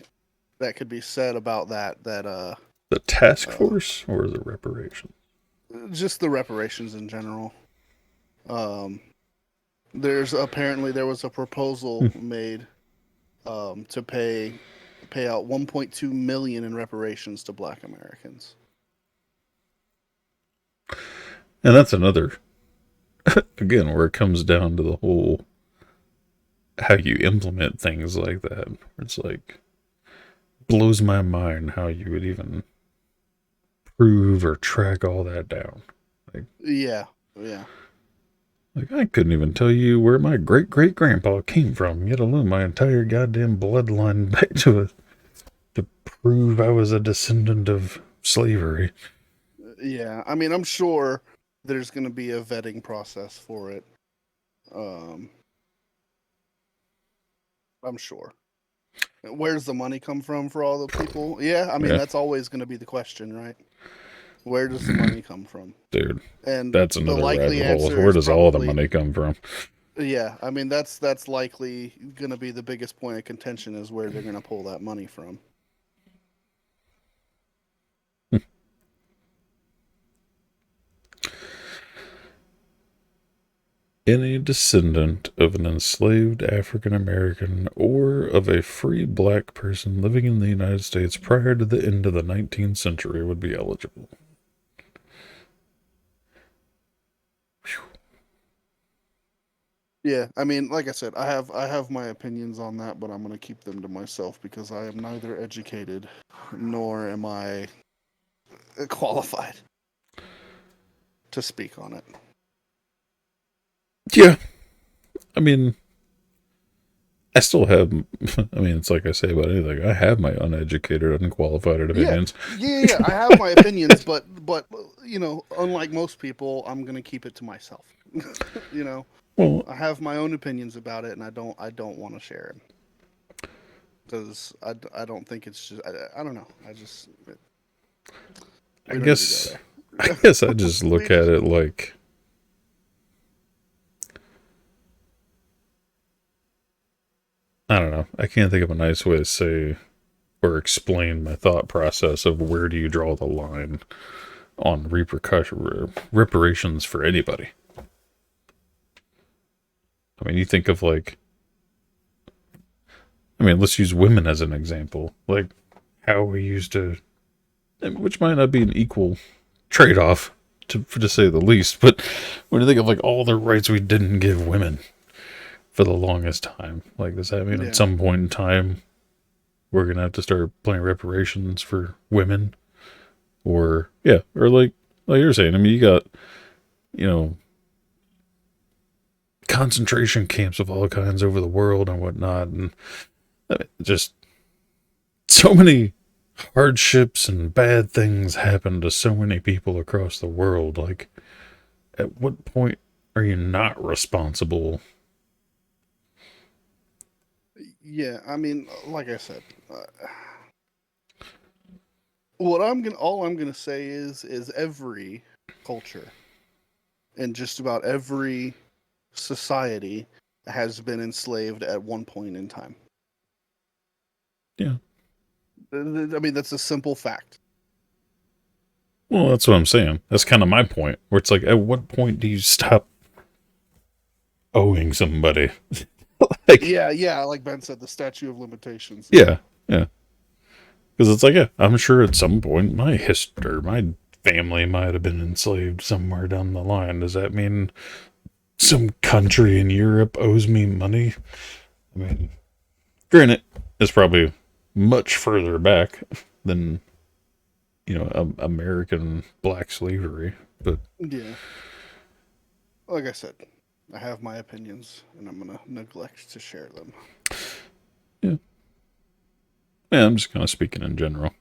said about that. The task force or the reparations? Just the reparations in general. There was a proposal made to pay out 1.2 million in reparations to Black Americans. And that's another, again, where it comes down to the whole how you implement things like that. It's like, blows my mind how you would even prove or track all that down. Like, yeah. Like, I couldn't even tell you where my great-great-grandpa came from, yet alone my entire goddamn bloodline back to prove I was a descendant of slavery. Yeah, I mean, I'm sure there's going to be a vetting process for it. I'm sure. Where's the money come from for all the people? Yeah, I mean, that's always going to be the question, right? Where does the money come from? Dude, and that's the another likely rabbit hole. answer Where is does all the probably- money come from? Yeah, I mean, that's likely going to be the biggest point of contention, is where they're going to pull that money from. Any descendant of an enslaved African American or of a free black person living in the United States prior to the end of the 19th century would be eligible. Whew. Yeah, I mean, like I said, I have my opinions on that, but I'm going to keep them to myself because I am neither educated nor am I qualified to speak on it. Yeah. I mean, I still have, I mean, it's like I say about anything. I have my uneducated, unqualified opinions. Yeah, I have my opinions, but you know, unlike most people, I'm going to keep it to myself. You know, Well, I have my own opinions about it, and I don't want to share them because I don't think it's just I don't know. I guess I just look at it like, I don't know. I can't think of a nice way to say or explain my thought process of where do you draw the line on reparations for anybody. I mean, you think of like, I mean, let's use women as an example. Like how we used to, which might not be an equal trade-off to say the least, but when you think of like all the rights we didn't give women for the longest time, like, does that mean at some point in time we're gonna have to start playing reparations for women? Or or like you're saying, I mean, you got, you know, concentration camps of all kinds over the world and whatnot, and just so many hardships and bad things happen to so many people across the world. Like, at what point are you not responsible? Yeah, I mean, like I said, all I'm gonna say is every culture and just about every society has been enslaved at one point in time. Yeah. I mean, that's a simple fact. Well, that's what I'm saying. That's kind of my point, where it's like, at what point do you stop owing somebody? Like, yeah, like Ben said, the statute of limitations. Yeah. Because it's like, I'm sure at some point my family might have been enslaved somewhere down the line. Does that mean some country in Europe owes me money? I mean, granted, it's probably much further back than, you know, American black slavery, but yeah, like I said, I have my opinions, and I'm gonna neglect to share them. Yeah, I'm just kind of speaking in general.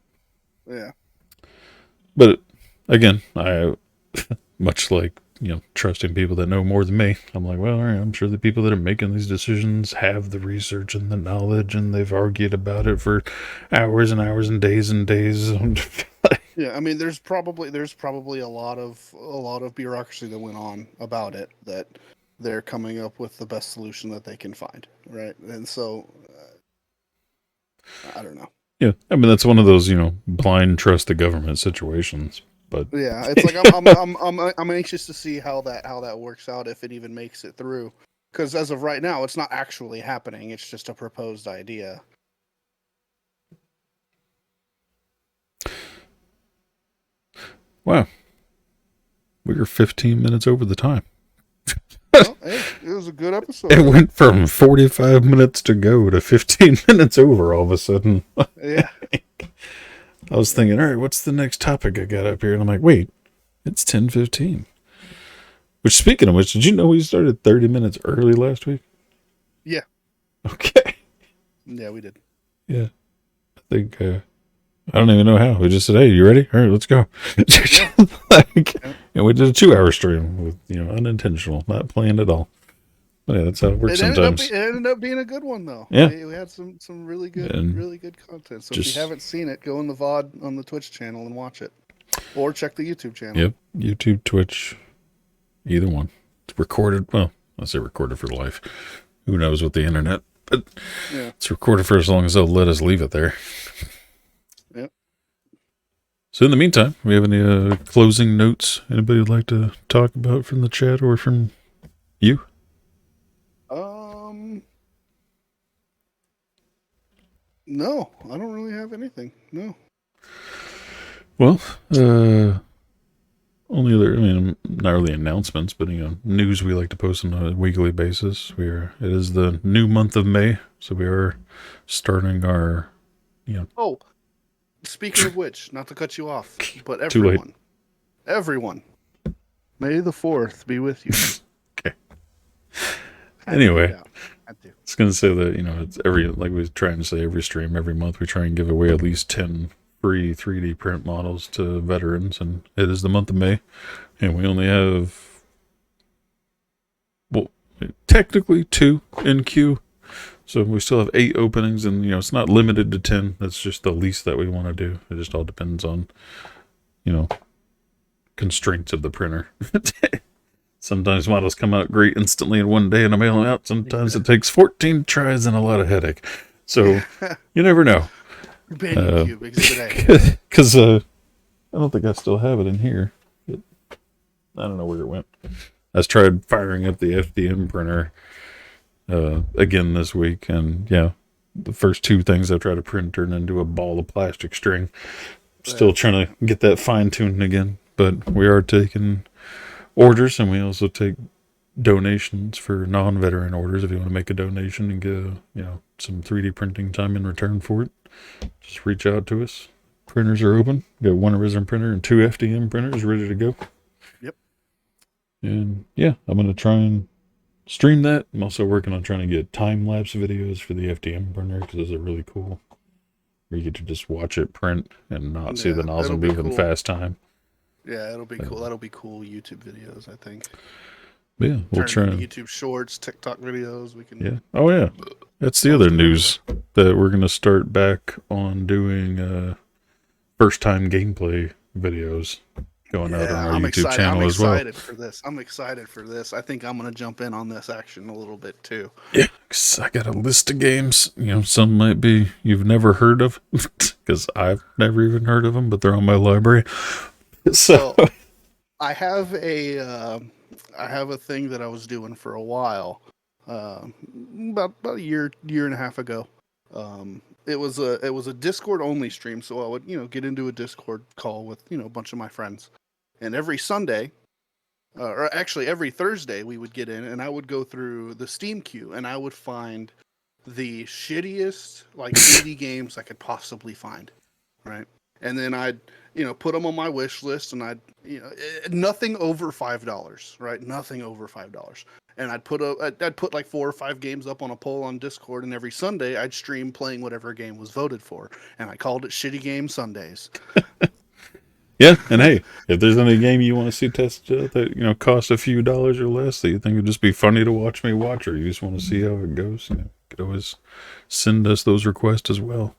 Yeah. But again, I much like, trusting people that know more than me. I'm like, well, all right, I'm sure the people that are making these decisions have the research and the knowledge, and they've argued about it for hours and hours and days. Yeah, I mean, there's probably a lot of bureaucracy that went on about it, that they're coming up with the best solution that they can find, right? And so, I don't know. Yeah, I mean, that's one of those, blind trust the government situations. But yeah, it's like I'm anxious to see how that works out, if it even makes it through. Because as of right now, it's not actually happening. It's just a proposed idea. Wow, we were 15 minutes over the time. Well, hey, it was a good episode. It went from 45 minutes to go to 15 minutes over all of a sudden. Yeah. I was thinking, all right, what's the next topic I got up here? And I'm like, wait, it's 10:15. Which, speaking of which, did you know we started 30 minutes early last week? Yeah. Okay. Yeah, we did. Yeah. I think, I don't even know how. We just said, hey, you ready? All right, let's go. And we did a 2-hour stream with, unintentional, not planned at all. But yeah, that's how it works sometimes. It ended up being a good one, though. Yeah. We had some really good content. So just, if you haven't seen it, go in the VOD on the Twitch channel and watch it. Or check the YouTube channel. Yep. YouTube, Twitch, either one. It's recorded. Well, I say recorded for life. Who knows with the internet? But yeah, it's recorded for as long as they'll let us leave it there. Yep. So in the meantime, we have any closing notes anybody would like to talk about from the chat or from you? No, I don't really have anything. No. Well, only other, not really announcements, but news we like to post on a weekly basis. It is the new month of May, so we are starting our, Oh, speaking of which, not to cut you off, but everyone, May the 4th be with you. Okay. Anyway, I was going to say that, it's like we were trying to say, every stream, every month, we try and give away at least 10 free 3D print models to veterans, and it is the month of May, and we only have, well, technically 2 in queue, so we still have 8 openings, and, it's not limited to 10. That's just the least that we want to do. It just all depends on, constraints of the printer. Sometimes models come out great instantly in one day and I mail them out. Sometimes it takes 14 tries and a lot of headache. So you never know. Because I don't think I still have it in here. I don't know where it went. I tried firing up the FDM printer again this week, and yeah, the first 2 things I tried to print turned into a ball of plastic string. Still trying to get that fine-tuned again, but we are taking orders, and we also take donations for non-veteran orders. If you want to make a donation and get some 3D printing time in return for it, just reach out to us. Printers are open. We got 1 Arisen printer and 2 FDM printers ready to go. Yep. And yeah, I'm going to try and stream that. I'm also working on trying to get time-lapse videos for the FDM printer, because those are really cool, where you get to just watch it print and not see the nozzle move in fast time. Yeah, it'll be cool. That'll be cool YouTube videos, I think. Yeah, we'll try YouTube Shorts, TikTok videos. We can. Yeah. Oh yeah, that's the other news, that we're gonna start back on doing first-time gameplay videes going out on our YouTube channel as well. I'm excited for this. I think I'm gonna jump in on this action a little bit too. Yeah, 'cause I got a list of games. Some might be you've never heard of, because I've never even heard of them, but they're on my library. So I have a thing that I was doing for a while, about a year and a half ago. It was a Discord only stream, so I would get into a Discord call with a bunch of my friends, and every Sunday, or actually every Thursday, we would get in, and I would go through the Steam queue, and I would find the shittiest indie games I could possibly find, right? And then I'd put them on my wish list, and I'd nothing over $5, right? Nothing over $5. And I'd put like 4 or 5 games up on a poll on Discord, and every Sunday I'd stream playing whatever game was voted for, and I called it Shitty Game Sundays. Yeah, and hey, if there's any game you want to see tested that costs a few dollars or less that you think would just be funny to watch me watch, or you just want to see how it goes, you could always send us those requests as well.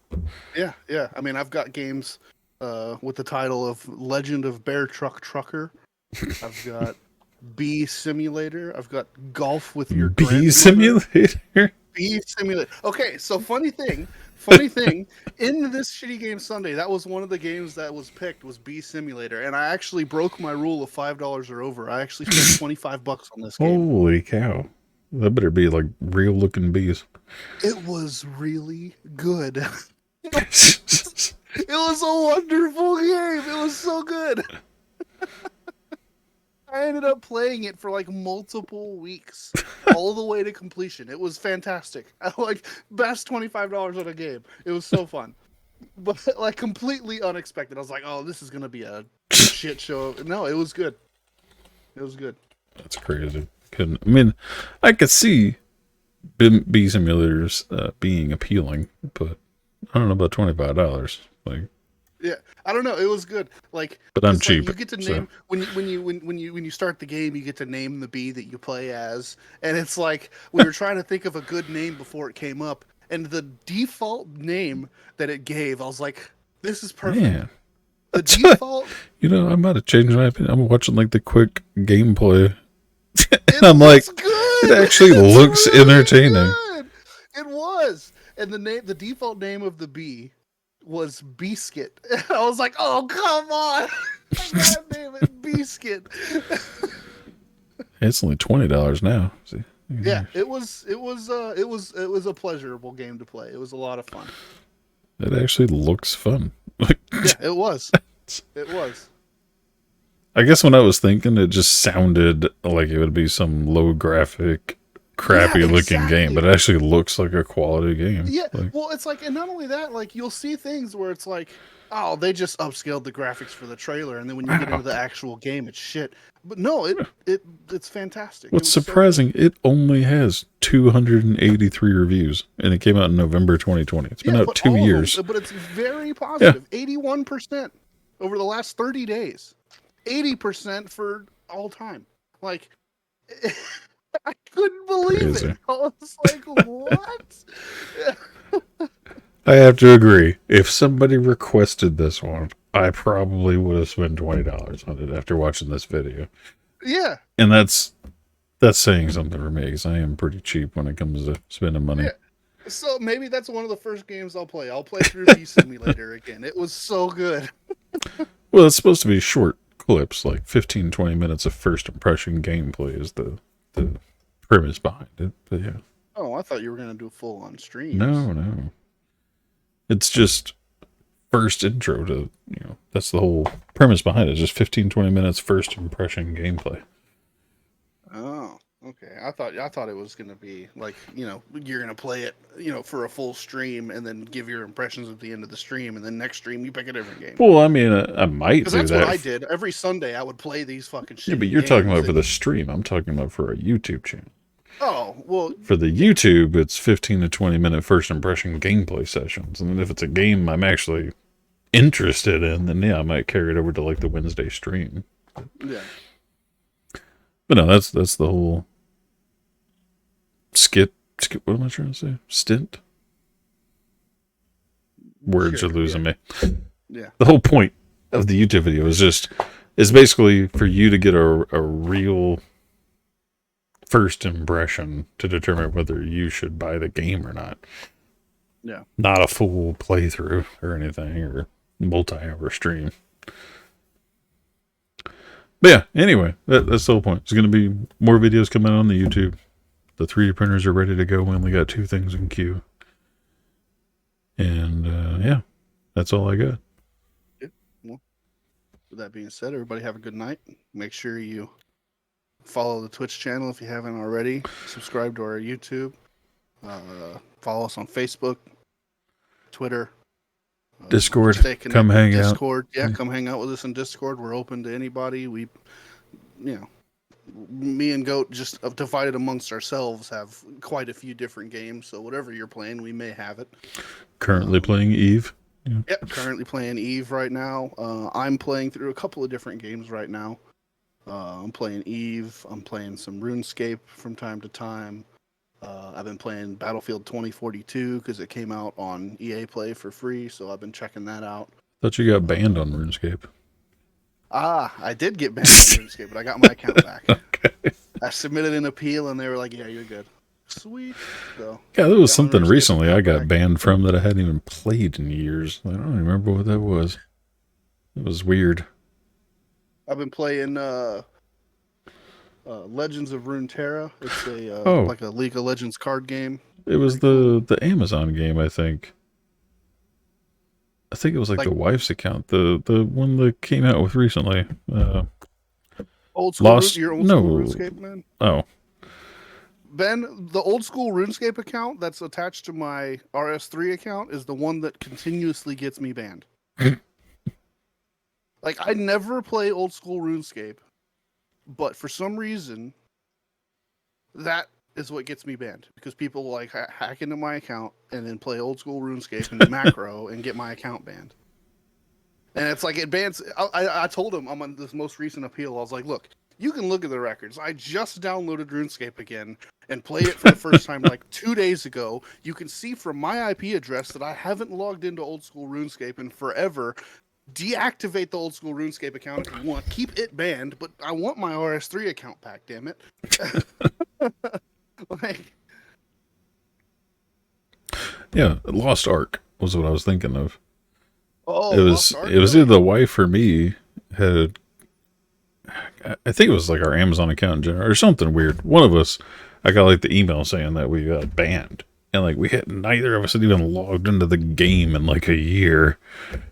Yeah, yeah. I mean, I've got games with the title of Legend of Bear Truck Trucker. I've got Bee Simulator. I've got Golf with Your Bee Grandmother. Simulator. Bee Simulator. Okay, so funny thing, in this Shitty Game Sunday, that was one of the games that was picked was Bee Simulator, and I actually broke my rule of $5 or over. I actually spent $25 on this game. Holy cow! That better be like real looking bees. It was really good. It was a wonderful game. It was so good. I ended up playing it for like multiple weeks, all the way to completion. It was fantastic. I best $25 on a game. It was so fun, but like completely unexpected. I was like, "Oh, this is gonna be a shit show." No, it was good. It was good. That's crazy. I could see bee simulators being appealing, but I don't know about $25. Yeah, I don't know. It was good. But I'm cheap. You get to name when you start the game, you get to name the bee that you play as, and it's like we were trying to think of a good name before it came up, and the default name that it gave, I was like, "This is perfect." Man, the default. I might have changed my opinion. I'm watching the quick gameplay, and I'm like, good. It actually looks really entertaining. Good. It was, and the default name of the bee was Biscuit. I was like, "Oh, come on!" I gotta name it Biscuit. It's only $20 now. See? Yeah, it was a pleasurable game to play. It was a lot of fun. It actually looks fun. Yeah, it was. It was. I guess when I was thinking, it just sounded like it would be some low graphic, crappy looking game, but it actually looks like a quality game. Yeah, well, it's like, and not only that, you'll see things where it's like, oh, they just upscaled the graphics for the trailer, and then when you get into the actual game, it's shit. But no, it's fantastic. What's surprising, it only has 283 reviews, and it came out in November 2020. It's been out 2 years. But it's very positive. 81% over the last 30 days. 80% for all time. I couldn't believe it. I was like, what? I have to agree. If somebody requested this one, I probably would have spent $20 on it after watching this video. Yeah. And that's saying something for me, because I am pretty cheap when it comes to spending money. Yeah. So maybe that's one of the first games I'll play. I'll play through Bee Simulator again. It was so good. Well, it's supposed to be short clips, like 15, 20 minutes of first impression gameplay is the premise behind it. But yeah. Oh, I thought you were going to do full on streams. No. It's just first intro to, that's the whole premise behind it. Just 15, 20 minutes first impression gameplay. Oh, okay. I thought it was going to be you're going to play it, for a full stream and then give your impressions at the end of the stream, and then next stream you pick a different game. Well, I mean, I might do that. Because that's what I did. Every Sunday I would play these fucking shit. Yeah, but you're talking about for the stream. I'm talking about for a YouTube channel. Oh, well. For the YouTube, it's 15 to 20 minute first impression gameplay sessions. And then if it's a game I'm actually interested in, then yeah, I might carry it over to the Wednesday stream. Yeah. But no, that's the whole skit. What am I trying to say? Stint? Words are losing me. Yeah. The whole point of the YouTube video is basically for you to get a real first impression to determine whether you should buy the game or not. Yeah. Not a full playthrough or anything, or multi-hour stream. But yeah, anyway, that's the whole point. There's going to be more videos coming out on the YouTube. The 3D printers are ready to go. We only got 2 things in queue. And yeah, that's all I got. Yeah. Well, with that being said, everybody have a good night. Make sure you follow the Twitch channel if you haven't already. Subscribe to our YouTube. Follow us on Facebook, Twitter, Discord. Come hang out. Discord. Yeah, come hang out with us in Discord. We're open to anybody. We, me and Goat, just divided amongst ourselves, have quite a few different games. So whatever you're playing, we may have it. Currently playing Eve. Yeah. Yep, currently playing Eve right now. I'm playing through a couple of different games right now. I'm playing Eve. I'm playing some RuneScape from time to time. I've been playing Battlefield 2042 because it came out on EA Play for free, so I've been checking that out. Thought you got banned on RuneScape. I did get banned on RuneScape, but I got my account back. Okay. I submitted an appeal, and they were like, "Yeah, you're good." Sweet. So Yeah, there was got my something RuneScape recently I account got back. banned from that I hadn't even played in years. I don't remember what that was. It was weird. I've been playing Legends of Runeterra. It's a Oh. like a League of Legends card game. It was the Amazon game, I think. I think it was like the wife's account, the one that came out with recently. Old school, Lost. your old No. school RuneScape, man. Oh, Ben, the old school RuneScape account that's attached to my RS3 account is the one that continuously gets me banned. Like, I never play old school RuneScape, but for some reason, that is what gets me banned. Because people like hack into my account and then play old school RuneScape and macro and get my account banned. And it's like it bans. I told him on this most recent appeal, I was like, look, you can look at the records. I just downloaded RuneScape again and played it for the first time like 2 days ago. You can see from my IP address that I haven't logged into old school RuneScape in forever. Deactivate the old school RuneScape account if you want. Keep it banned, but I want my RS3 account back, damn it. Like, yeah, Lost Ark was what I was thinking of. oh, It was either the wife or me had. I think it was like our Amazon account in general or something weird. One of us, I got like the email saying that we got banned, and like we had neither of us had even logged into the game in like a year.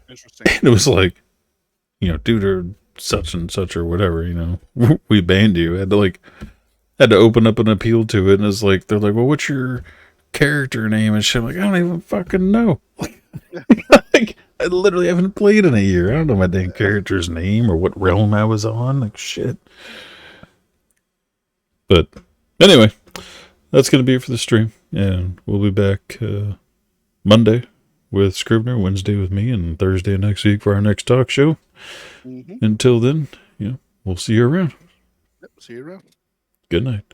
Interesting. And it was like, due to such and such or whatever, we banned you. Had to open up an appeal to it, and it's like they're like, well, what's your character name and shit? I'm like, I don't even fucking know. Like, I literally haven't played in a year. I don't know my damn character's name or what realm I was on. Like, shit. But anyway, that's gonna be it for the stream, and we'll be back Monday with Scrivener, Wednesday with me, and Thursday next week for our next talk show. Until then, we'll see you around. Yep, see you around. Good night.